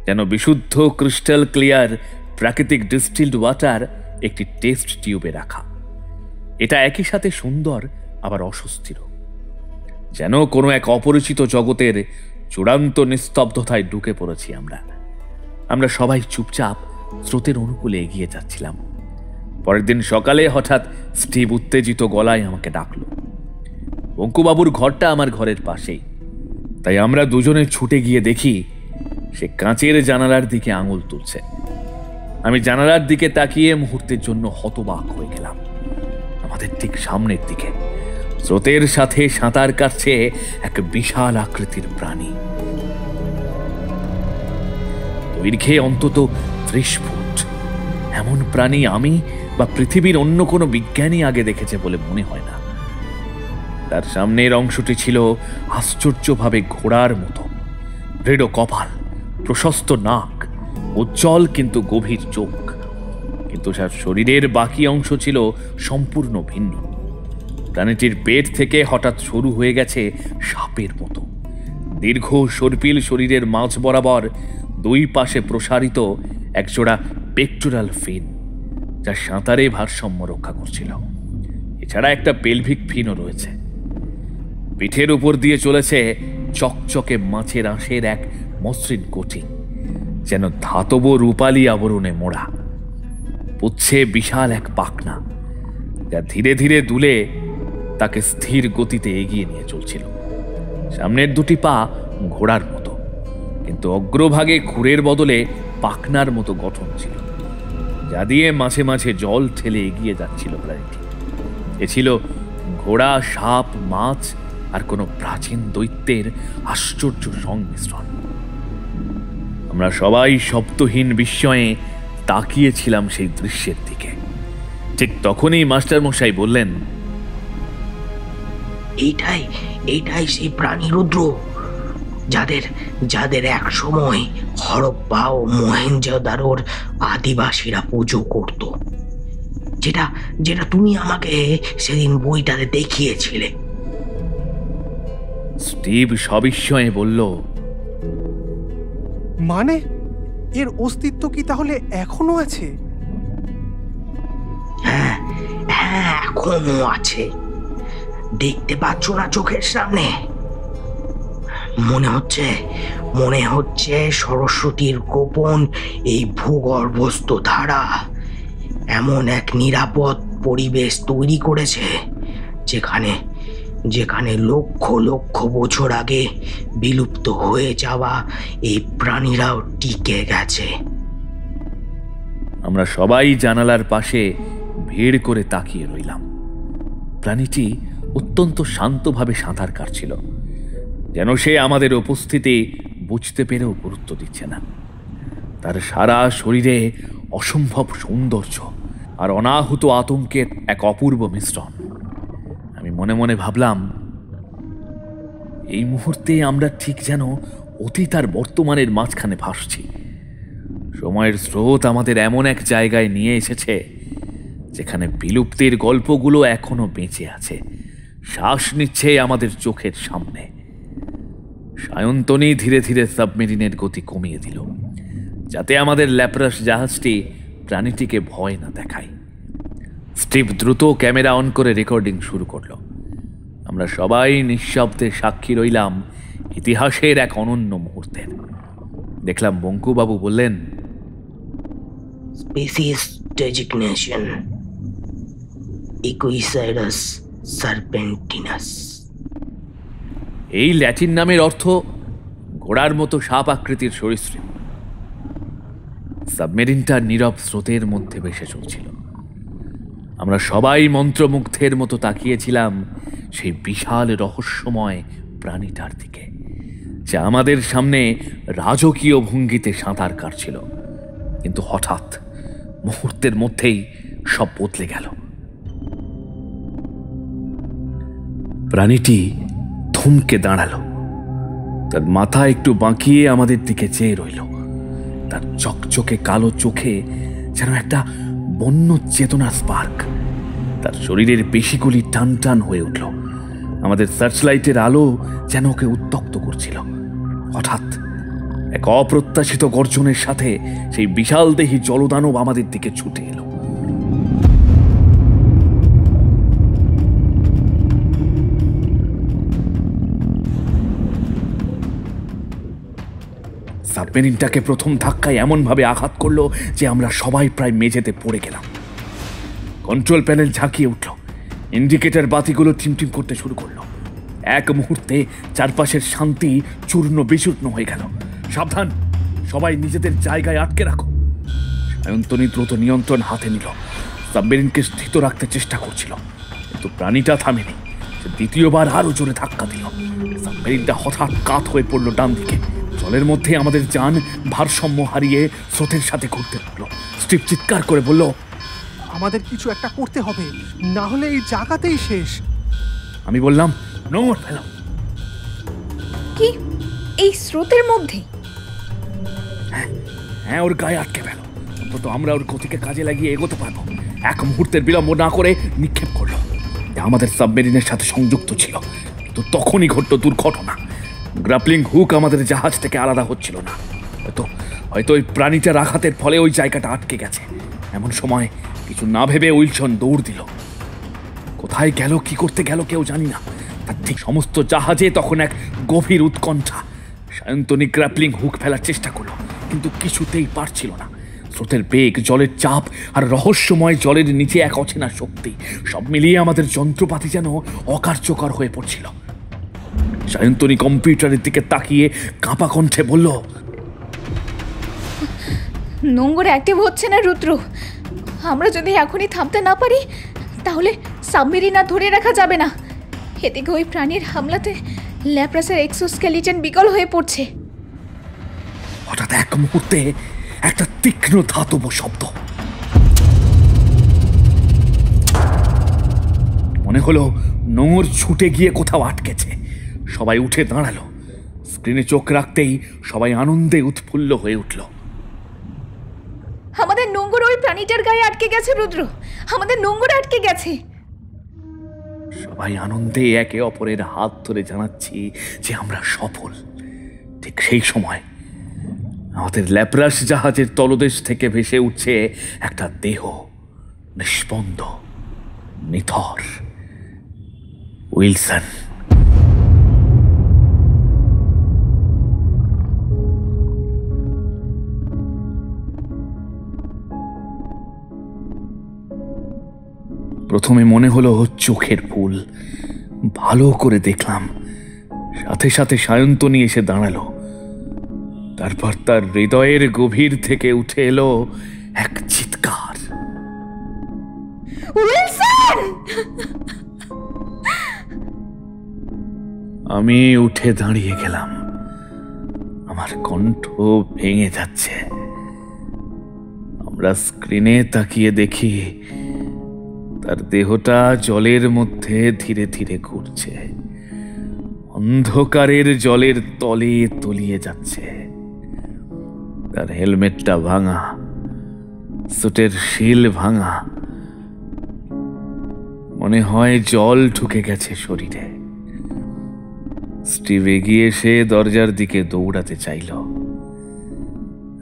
যেন বিশুদ্ধ ক্রিস্টাল ক্লিয়ার প্রাকৃতিক ডিস্টিলড ওয়াটার একটি টেস্ট টিউবে রাখা। এটা একই সাথে সুন্দর আবার অস্বস্তির, যেন কোনো এক অপরিচিত জগতের চূড়ান্ত নিস্তব্ধতায় ঢুকে পড়েছি আমরা সবাই চুপচাপ স্রোতের অনুকূলে এগিয়ে যাচ্ছিলাম। পরের দিন সকালে হঠাৎ স্টিভ উত্তেজিত গলায় আমাকে ডাকলো। বঙ্কুবাবুর ঘরটা আমার ঘরের পাশেই, তাই আমরা দুজনে ছুটে গিয়ে দেখি সে কাঁচের জানালার দিকে আঙুল তুলছে। আমি জানালার দিকে তাকিয়ে মুহূর্তের জন্য হতবাক হয়ে গেলাম। আমাদের ঠিক সামনের দিকে স্রোতের সাথে সাঁতার কাটছে এক বিশাল আকৃতির প্রাণী, দৈর্ঘ্যে অন্তত 30 ফুট। এমন প্রাণী আমি বা পৃথিবীর অন্য কোনো বিজ্ঞানী আগে দেখেছে বলে মনে হয় না। তার সামনের অংশটি ছিল আশ্চর্যভাবে ঘোড়ার মতো, দৃঢ় কপাল, প্রশস্ত নাক, উজ্জ্বল কিন্তু গভীর চোখ। কিন্তু তার শরীরের বাকি অংশ ছিল সম্পূর্ণ ভিন্ন। প্রাণীটির পেট থেকে হঠাৎ শুরু হয়ে গেছে সাপের মতো দীর্ঘ সর্পিল শরীরের মাঝ বরাবর দুই পাশে প্রসারিত একজোড়া পেক্টোরাল ফিন, যা সাঁতারে ভারসাম্য রক্ষা করছিল। এছাড়া একটা পেলভিক ফিনও রয়েছে। পিঠের উপর দিয়ে চলেছে চকচকে মাছের আঁশের এক মসৃণ কোটিং, যেন ধাতব রূপালী আবরণে মোড়া। পুচ্ছে বিশাল এক পাখনা, যা ধীরে ধীরে দুলে তাকে স্থির গতিতে এগিয়ে নিয়ে চলছিল। সামনের দুটি পা ঘোড়ার মতো, কিন্তু অগ্রভাগে খুরের বদলে পাখনার মতো গঠন ছিল, যা দিয়ে মাঝে মাঝে জল ঠেলে এগিয়ে যাচ্ছিল প্রাণীটি। এ ছিল ঘোড়া, সাপ, মাছ আর কোনো প্রাচীন দৈত্যের আশ্চর্য সংমিশ্রণ। আমরা সবাই শব্দহীন বিস্ময়ে তাকিয়েছিলাম সেই দৃশ্যের দিকে। ঠিক তখনই মাস্টার মশাই বললেন, এইটাই সেই প্রাণী রুদ্র, যাদের এক সময় হরপ্পা ও মহেঞ্জোদারোর আদিবাসীরা পুজো করত, যেটা তুমি আমাকে সেদিন বইটাতে দেখিয়েছিলে। স্টিভ সবিস্ময়ে বলল, মানে এর অস্তিত্ব কি তাহলে এখনো আছে? হ্যাঁ, এখনো আছে। দেখতে পাচ্ছ না চোখের সামনে? মনে হচ্ছে সরস্বতীর গোপন এই ভূগর্ভস্থ ধারা এমন এক নিরাপদ পরিবেশ তৈরি করেছে যেখানে লক্ষ লক্ষ বছর আগে বিলুপ্ত হয়ে যাওয়া এই প্রাণীরাও টিকে গেছে। আমরা সবাই জানালার পাশে ভিড় করে তাকিয়ে রইলাম। প্রাণীটি অত্যন্ত শান্তভাবে সাঁতার কাটছিল, যেন সে আমাদের উপস্থিতি বুঝতে পেরেও গুরুত্ব দিচ্ছে না। তার সারা শরীরে অসম্ভব সৌন্দর্য আর অনাহুত আতঙ্কের এক অপূর্ব মিশ্রণ। আমি মনে মনে ভাবলাম, এই মুহূর্তে আমরা ঠিক যেন অতীত আর বর্তমানের মাঝখানে ভাসছি। সময়ের স্রোত আমাদের এমন এক জায়গায় নিয়ে এসেছে যেখানে বিলুপ্তির গল্পগুলো এখনো বেঁচে আছে, শ্বাস নিচ্ছে আমাদের চোখের সামনে। সায়ন্তনী ধীরে ধীরে সাবমেরিনের গতি কমিয়ে দিল, যাতে আমাদের ল্যাপ্রাস জাহাজটি প্রাণীটিকে ভয় না দেখায়। স্টিভ দ্রুত ক্যামেরা অন করে রেকর্ডিং শুরু করলো। আমরা সবাই নিঃশব্দে সাক্ষী রইলাম ইতিহাসের এক অনন্য মুহূর্তের। দেখলাম বঙ্কুবাবু বললেন, স্পিসিস ডেজিগনেশন ইকুইসাইরাস সার্পেন্টিনাস। এই ল্যাটিন নামের অর্থ ঘোড়ার মতো সাপ আকৃতির সরীসৃপ। সাবমেরিনটা নীরব স্রোতের মধ্যে ভেসে চলছিল। আমরা সবাই মন্ত্রমুগ্ধের মতো তাকিয়েছিলাম সেই বিশাল রহস্যময় প্রাণীটার দিকে, যা আমাদের সামনে রাজকীয় ভঙ্গিতে সাঁতার কাটছিল। কিন্তু হঠাৎ মুহূর্তের মধ্যেই সব বদলে গেল। প্রাণীটি থমকে দাঁড়ালো, তার মাথা একটু বাঁকিয়ে আমাদের দিকে চেয়ে রইল। তার চকচকে কালো চোখে যেন একটা বন্য চেতনার স্পার্ক। তার শরীরের পেশিগুলি টান টান হয়ে উঠল। আমাদের সার্চলাইটের আলো যেন ওকে উত্তক্ত করছিল। হঠাৎ এক অপ্রত্যাশিত গর্জনের সাথে সেই বিশাল দেহী জলদানব আমাদের দিকে ছুটে এলো। সাবমেরিনটাকে প্রথম ধাক্কায় এমনভাবে আঘাত করলো যে আমরা সবাই প্রায় মেঝেতে পড়ে গেলাম। কন্ট্রোল প্যানেল ঝাঁকিয়ে উঠল, ইন্ডিকেটর বাতিগুলো টিমটিম করতে শুরু করলো। এক মুহূর্তে চারপাশের শান্তি চূর্ণ বিচূর্ণ হয়ে গেল। সাবধান, সবাই নিজেদের জায়গায় আটকে রাখো। সায়ন্তনী দ্রুত নিয়ন্ত্রণ হাতে নিল, সাবমেরিনকে স্থিত রাখতে চেষ্টা করছিল, কিন্তু প্রাণীটা থামেনি। সে দ্বিতীয়বার আরো জোরে ধাক্কা দিল। সাবমেরিনটা হঠাৎ কাত হয়ে পড়লো ডান দিকে। জলের মধ্যে আমাদের যান ভারসাম্য হারিয়ে স্রোতের সাথে ঘুরতে লাগলো। স্টিভ চিৎকার করে বলল, আমাদের কিছু একটা করতে হবে, না হলে এই জায়গাতেই শেষ। আমি বললাম, নোংর ফেলো। কি এই স্রোতের মধ্যে? হ্যাঁ, ওর গায়ে আটকে ফেলো, অন্তত আমরা ওর গতিকে কাজে লাগিয়ে এগোতে পারবো। এক মুহূর্তের বিলম্ব না করে নিক্ষেপ করলো। আমাদের সাবমেরিনের সাথে সংযুক্ত ছিল, কিন্তু তখনই ঘটল দুর্ঘটনা। গ্রাপলিং হুক আমাদের জাহাজ থেকে আলাদা হচ্ছিল না। হয়তো ওই প্রাণীটার আঘাতের ফলে ওই জায়গাটা আটকে গেছে। এমন সময় কিছু না ভেবে উইলসন দৌড় দিল। কোথায় গেল, কি করতে গেল কেউ জানি না। তার ঠিক সমস্ত জাহাজে তখন এক গভীর উৎকণ্ঠা। সায়ন্তনী গ্রাপলিং হুক ফেলার চেষ্টা করলো, কিন্তু কিছুতেই পারছিল না। স্রোতের বেগ, জলের চাপ আর রহস্যময় জলের নিচে এক অচেনা শক্তি, সব মিলিয়ে আমাদের যন্ত্রপাতি যেন অকার্যকর হয়ে পড়ছিল। সায়ন্তনী কম্পিউটারের দিকে তাকিয়ে কাঁপা কণ্ঠে বলল, নোংর অ্যাক্টিভ হচ্ছে না রুদ্র। আমরা যদি এখনই থামতে না পারি তাহলে সাবমেরিন আর ধরে রাখা যাবে না। এদিকে ওই প্রাণীর হামলাতে ল্যাপ্রাসের এক্সোস্কেলিটন বিকল হয়ে পড়ছে। হঠাৎ এক মুহূর্তে একটা তীক্ষ্ণ ধাতব শব্দ। মনে হলো নোংর ছুটে গিয়ে কোথাও আটকেছে। সবাই উঠে দাঁড়ালো। স্ক্রিনে চোখ রাখতেই সবাই আনন্দে উৎফুল্ল হয়ে উঠল। আমাদের নোংর ওই প্রাণীটার গায়ে আটকে গেছে রুদ্র, আমাদের নোংর আটকে গেছে। সবাই আনন্দে একে অপরের হাত ধরে জানাচ্ছি যে আমরা সফল। ঠিক সেই সময় আমাদের ল্যাপ্রাস জাহাজের তলদেশ থেকে ভেসে উঠছে একটা দেহ, নিষ্পন্দ, নিথর। উইলসন। প্রথমে মনে হলো চোখের ভুল, ভালো করে দেখলাম, সাথে সাথে সায়ন্তনী এসে দাঁড়ালো। তারপর তার হৃদয়ের গভীর থেকে উঠে এলো এক চিৎকার। আমি উঠে দাঁড়িয়ে গেলাম, আমার কণ্ঠ ভেঙে যাচ্ছে। আমরা স্ক্রিনে তাকিয়ে দেখি তার দেহটা জলের মধ্যে ধীরে ধীরে ঘুরছে, অন্ধকারের জলের তলে তলিয়ে যাচ্ছে। তার হেলমেটটা ভাঙা, সুটের শিল ভাঙা, মনে হয় জল ঢুকে গেছে শরীরে। স্টিভ এগিয়ে এসে দরজার দিকে দৌড়াতে চাইল,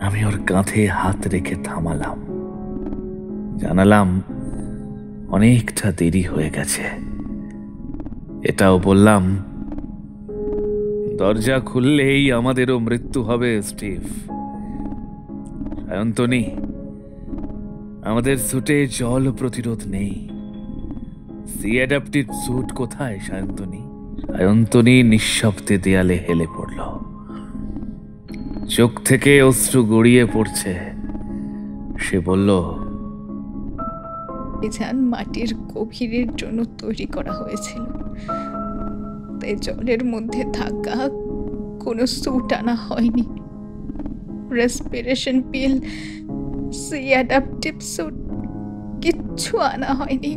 আমি ওর কাঁধে হাত রেখে থামালাম, জানালাম অনেকটা দেরি হয়ে গেছে। এটাও বললাম, দরজা খুললেই আমাদেরও মৃত্যু হবে স্টিভ। সায়ন্তনী, আমাদের স্যুটে জল প্রতিরোধ নেই। সি অ্যাডাপ্টিভ স্যুট কোথায় সায়ন্তনী? সায়ন্তনী নিঃশব্দে দেয়ালে হেলে পড়ল, চোখ থেকে অশ্রু গড়িয়ে পড়ছে। সে বলল, যান মাটির গভীরের জন্য তৈরি করা হয়েছিল, তাই জলের মধ্যে থাকা কোনো স্যুট আনা হয়নি। রেসপিরেশন পিল, সি অ্যাডাপ্টিভ স্যুট কিচ্ছু আনা হয়নি।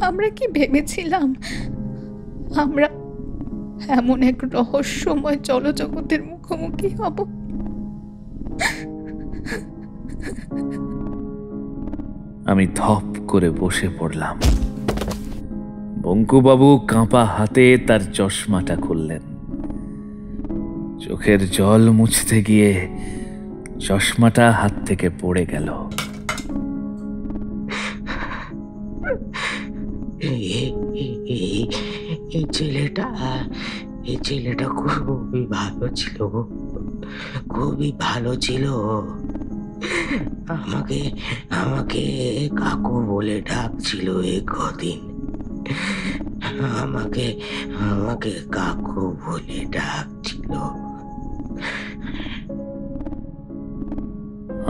আমরা কি ভেবেছিলাম আমরা এমন এক রহস্যময় জলজগতের মুখোমুখি হব? আমি ধপ করে বসে পড়লাম। বঙ্কুবাবু কাঁপা হাতে তার চশমাটা খুললেন। চোখের জল মুছতে গিয়ে চশমাটা হাত থেকে পড়ে গেল। এই ছেলেটা খুবই ভালো ছিল, খুবই ভালো ছিল। আমাকে কাকু বলে ডাকছিল এই কদিন, আমাকে কাকু বলে ডাকছিল।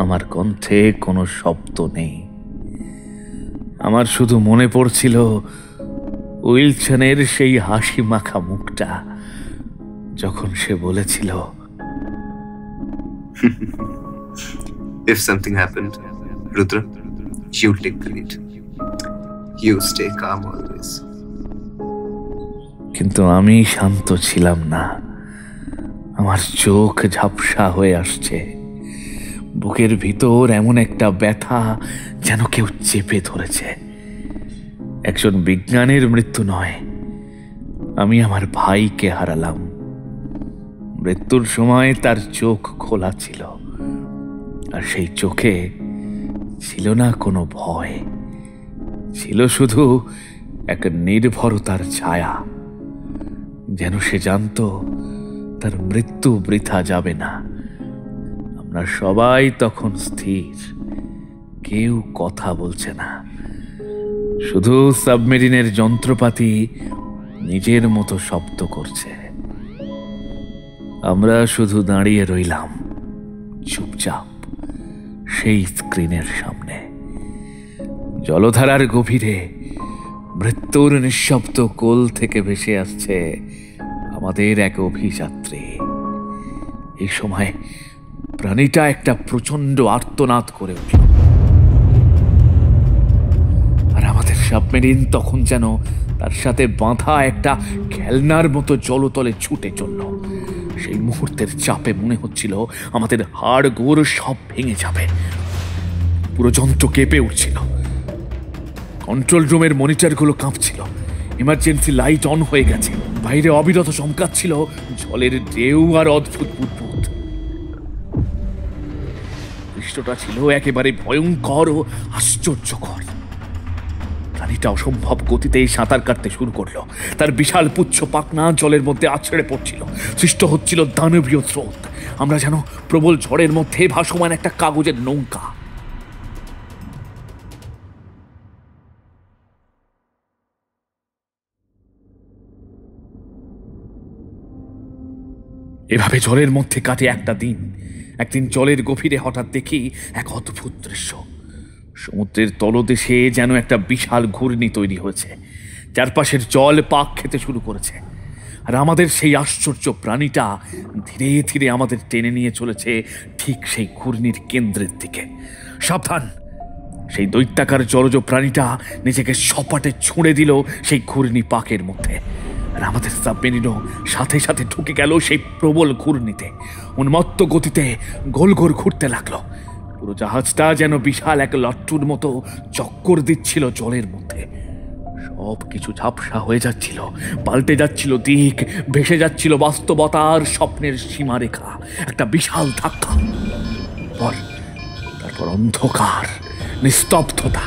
আমার কণ্ঠে কোনো শব্দ নেই, আমার শুধু মনে পড়ছিল উইলসনের সেই হাসি মাখা মুখটা, যখন সে বলেছিল, If something happened, Rudra, you take the lead. You stay calm always. কিন্তু আমি শান্ত ছিলাম না। আমার চোখ ঝাপসা হয়ে আসছে, বুকের ভিতর এমন একটা ব্যথা যেন কেউ চেপে ধরেছে। একজন বিজ্ঞানের মৃত্যু নয়, আমি আমার ভাইকে হারালাম। মৃত্যুর সময় তার চোখ খোলা ছিল, আর সেই চোখে ছিল না কোনো ভয়, ছিল শুধু এক নির্ভরতার ছায়া। যেন সে জানত তার মৃত্যু বৃথা যাবে না। আমরা সবাই তখন স্থির, কেউ কথা বলছে না, শুধু সাবমেরিনের যন্ত্রপাতি নিজের মতো শব্দ করছে। আমরা শুধু দাঁড়িয়ে রইলাম চুপচাপ সেই স্ক্রিনের সামনে। জলধারার গভীরে মৃত্যুর নিঃশব্দ কোল থেকে ভেসে আসছে আমাদের এক অভিযাত্রী। এই সময় প্রাণীটা একটা প্রচন্ড আর্তনাদ করে উঠল, আর আমাদের সাবমেরিন তখন যেন তার সাথে বাঁধা একটা খেলনার মতো জলতলে ছুটে চলল। সেই মুহূর্তের চাপে মনে হচ্ছিল আমাদের হাড় গোড় সব ভেঙে যাবে। পুরো যন্ত্র কেঁপে উঠছিল, কন্ট্রোল রুমের মনিটরগুলো কাঁপছিল, ইমার্জেন্সি লাইট অন হয়ে গেছে, বাইরে অবিরত চমকাচ্ছিল জলের ঢেউ আর অদ্ভুত বুদবুদ। দৃশ্যটা ছিল একেবারে ভয়ঙ্কর ও আশ্চর্যকর। প্রাণীটা অসম্ভব গতিতে সাঁতার কাটতে শুরু করলো, তার বিশাল পুচ্ছ পাখনা জলের মধ্যে আছড়ে পড়ছিল, সৃষ্ট হচ্ছিল দানবীয় স্রোত। আমরা যেন প্রবল ঝড়ের মধ্যে ভাসমান একটা কাগজের নৌকা। এভাবে জলের মধ্যে কাটে একটা দিন। একদিন জলের গভীরে হঠাৎ দেখি এক অদ্ভুত দৃশ্য। সমুদ্রের তলদেশে যেন একটা বিশাল ঘূর্ণি তৈরি হয়েছে, চারপাশের জল পাক খেতে শুরু করেছে, আর আমাদের সেই আশ্চর্য প্রাণীটা ধীরে ধীরে আমাদের টেনে নিয়ে চলেছে ঠিক সেই ঘূর্ণির কেন্দ্রের দিকে। সাবধান! সেই দৈত্যাকার জলজ প্রাণীটা নিজেকে সপাটে ছুঁড়ে দিল সেই ঘূর্ণি পাকের মধ্যে, আর আমাদের সাবমেরিনও সাথে সাথে ঢুকে গেল সেই প্রবল ঘূর্ণিতে। উন্মত্ত গতিতে গোল গোল ঘুরতে লাগলো। পুরো জাহাজটা যেন বিশাল এক লট্টুর মতো চক্কর দিচ্ছিল জলের মধ্যে। সব কিছু ঝাপসা হয়ে যাচ্ছিল, পাল্টে যাচ্ছিল দিক, ভেসে যাচ্ছিল বাস্তবতার স্বপ্নের সীমারেখা। একটা বিশাল ধাক্কা, তারপর অন্ধকার, নিস্তব্ধতা।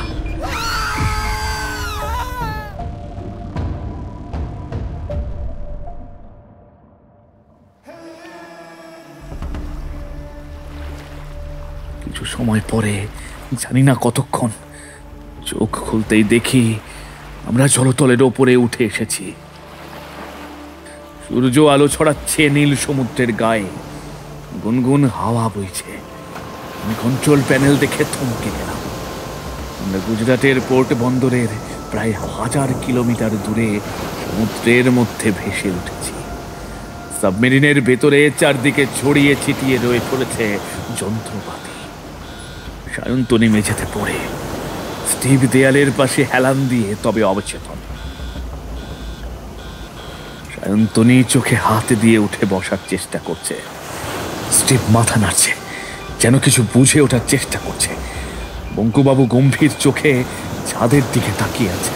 কিছু সময় পরে, জানি না কতক্ষণ, চোখ খুলতেই দেখি আমরা জলতলের ওপরে উঠে এসেছি। সূর্য আলো ছড়াচ্ছে নীল সমুদ্রের গায়ে, গুনগুন হাওয়া বইছে। আমি কন্ট্রোল প্যানেল দেখে থমকে গেলাম। আমরা গুজরাটের পোর্ট বন্দরের প্রায় 1000 কিলোমিটার দূরে সমুদ্রের মধ্যে ভেসে উঠেছি। সাবমেরিনের ভেতরে চারদিকে ছড়িয়ে ছিটিয়ে রয়ে পড়েছে যন্ত্রপাতি। সায়ন্তনী মেঝেতে পড়ে, স্টিভ দেয়ালের পাশে হেলান দিয়ে তবে অবচেতন। সায়ন্তনী চোখে হাত দিয়ে উঠে বসার চেষ্টা করছে। স্টিভ মাথা নাড়ছে, যেন কিছু বুঝে ওঠার চেষ্টা করছে। বঙ্কুবাবু গম্ভীর চোখে ছাদের দিকে তাকিয়ে আছে।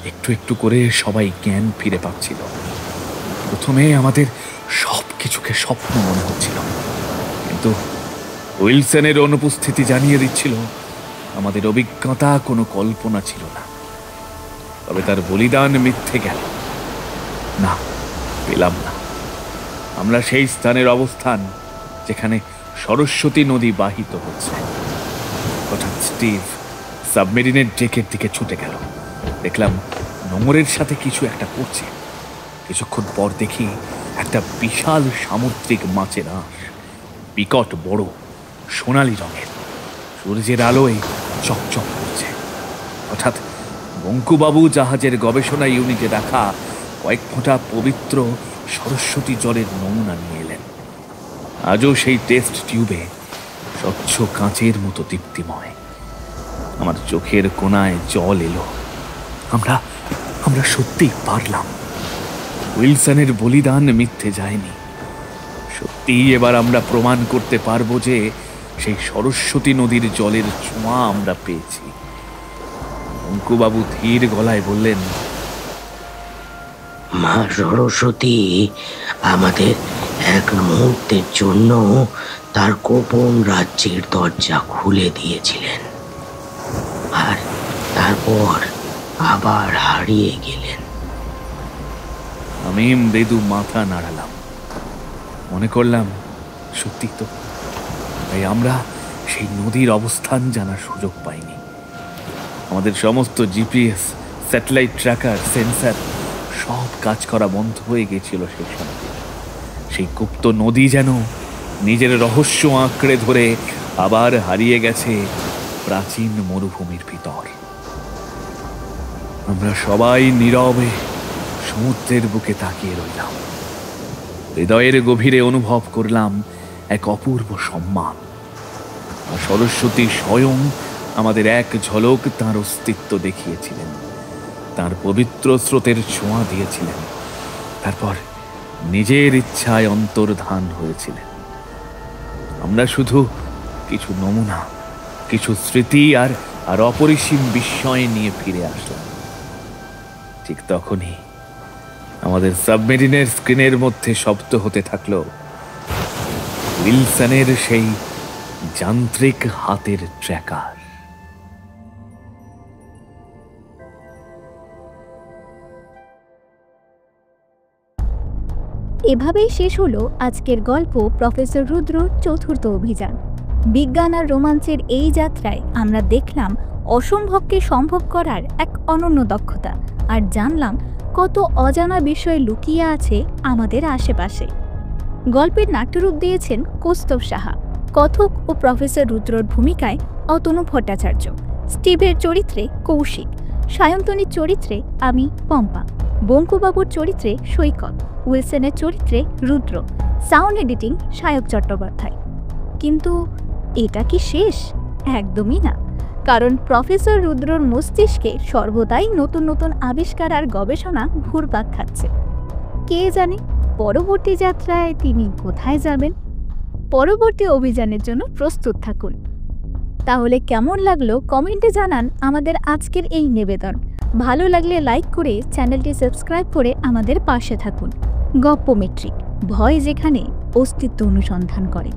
একটু একটু করে সবাই জ্ঞান ফিরে পাচ্ছিল। প্রথমে আমাদের সব কিছুকে স্বপ্ন মনে হচ্ছিল, কিন্তু উইলসনের অনুপস্থিতি জানিয়ে দিচ্ছিল আমাদের অভিজ্ঞতা কোনো কল্পনা ছিল না। তবে তার বলিদান মিথ্যে গেল না, পেলাম না। আমরা সেই স্থানের অবস্থান যেখানে সরস্বতী নদী বাহিত হচ্ছে। হঠাৎ স্টিভ সাবমেরিনের ডেকের দিকে ছুটে গেল। দেখলাম নোঙরের সাথে কিছু একটা করছে। কিছুক্ষণ পর দেখি একটা বিশাল সামুদ্রিক মাছের আঁশ, বিকট বড়, সোনালী রঙের, সূর্যের আলোয় চকচক করছে। হঠাৎ বঙ্কুবাবু জাহাজের গবেষণা ইউনিটে রাখা কয়েক ফোঁটা পবিত্র সরস্বতী জলের নমুনা নিয়ে এলেন। আজও সেই টেস্ট টিউবে স্বচ্ছ কাঁচের মতো দীপ্তিময়। আমার চোখের কোণায় জল এলো। আমরা সত্যি পারলাম। উইলসনের বলিদান মিথ্যে যায়নি। সত্যি এবার আমরা প্রমাণ করতে পারবো যে সেই সরস্বতী নদীর জলের ছোঁয়া আমরা পেয়েছি। অঙ্কুবাবু ধীর গলায় বললেন, মা সরস্বতী আমাদের এক মুহূর্তের জন্য তার গোপন রাজ্যের দরজা খুলে দিয়েছিলেন, আর তারপর আবার হারিয়ে গেলেন। আমি মৃদু মাথা নাড়ালাম। মনে করলাম সত্যি তো। তাই আমরা সেই নদীর অবস্থান জানার সুযোগ পাইনি। আমাদের সমস্ত জিপিএস, স্যাটেলাইট ট্র্যাকার, সেন্সার সব কাজ করা বন্ধ হয়ে গেছিল সেই সময়। সেই গুপ্ত নদী যেন নিজের রহস্য আঁকড়ে ধরে আবার হারিয়ে গেছে প্রাচীন মরুভূমির ভিতর। আমরা সবাই নীরবে সমুদ্রের বুকে তাকিয়ে রইলাম। হৃদয়ের গভীরে অনুভব করলাম এক অপূর্ব সম্মান। সরস্বতী স্বয়ং আমাদের এক ঝলক তাঁর অস্তিত্ব দেখিয়েছিলেন, তাঁর পবিত্র স্রোতের ছোঁয়া দিয়েছিলেন, তারপর নিজের ইচ্ছায় অন্তর্ধান হয়েছিলেন। আমরা শুধু কিছু নমুনা, কিছু স্মৃতি আর অপরিসীম বিস্ময় নিয়ে ফিরে আসলাম। ঠিক তখনই আমাদের সাবমেরিনের স্ক্রিনের মধ্যে শব্দ হতে থাকলো উইলসনের সেই যান্ত্রিক হাতের ট্র্যাকার। এভাবেই শেষ হলো আজকের গল্প প্রফেসর রুদ্র চতুর্থ অভিযান। বিজ্ঞান আর রোমাঞ্চের এই যাত্রায় আমরা দেখলাম অসম্ভবকে সম্ভব করার এক অনন্য দক্ষতা, আর জানলাম কত অজানা বিষয় লুকিয়ে আছে আমাদের আশেপাশে। গল্পের নাট্যরূপ দিয়েছেন কৌস্তব সাহা, কথক ও প্রফেসর রুদ্রর ভূমিকায় অতনু ভট্টাচার্য, স্টিভের চরিত্রে কৌশিক, সায়ন্তনীর চরিত্রে আমি পম্পা, বঙ্কুবাবুর চরিত্রে সৈকত, উইলসনের চরিত্রে রুদ্র, সাউন্ড এডিটিং সায়ক চট্টোপাধ্যায়। কিন্তু এটা কি শেষ? একদমই না, কারণ প্রফেসর রুদ্রর মস্তিষ্কে সর্বদাই নতুন নতুন আবিষ্কার আর গবেষণা ঘুরপাক খাচ্ছে। কে জানে পরবর্তী যাত্রায় তিনি কোথায় যাবেন? পরবর্তী অভিযানের জন্য প্রস্তুত থাকুন। তাহলে কেমন লাগলো কমেন্টে জানান আমাদের আজকের এই নিবেদন। ভালো লাগলে লাইক করে চ্যানেলটি সাবস্ক্রাইব করে আমাদের পাশে থাকুন। গপ্পোমেট্রিক, ভয় যেখানে অস্তিত্ব অনুসন্ধান করে।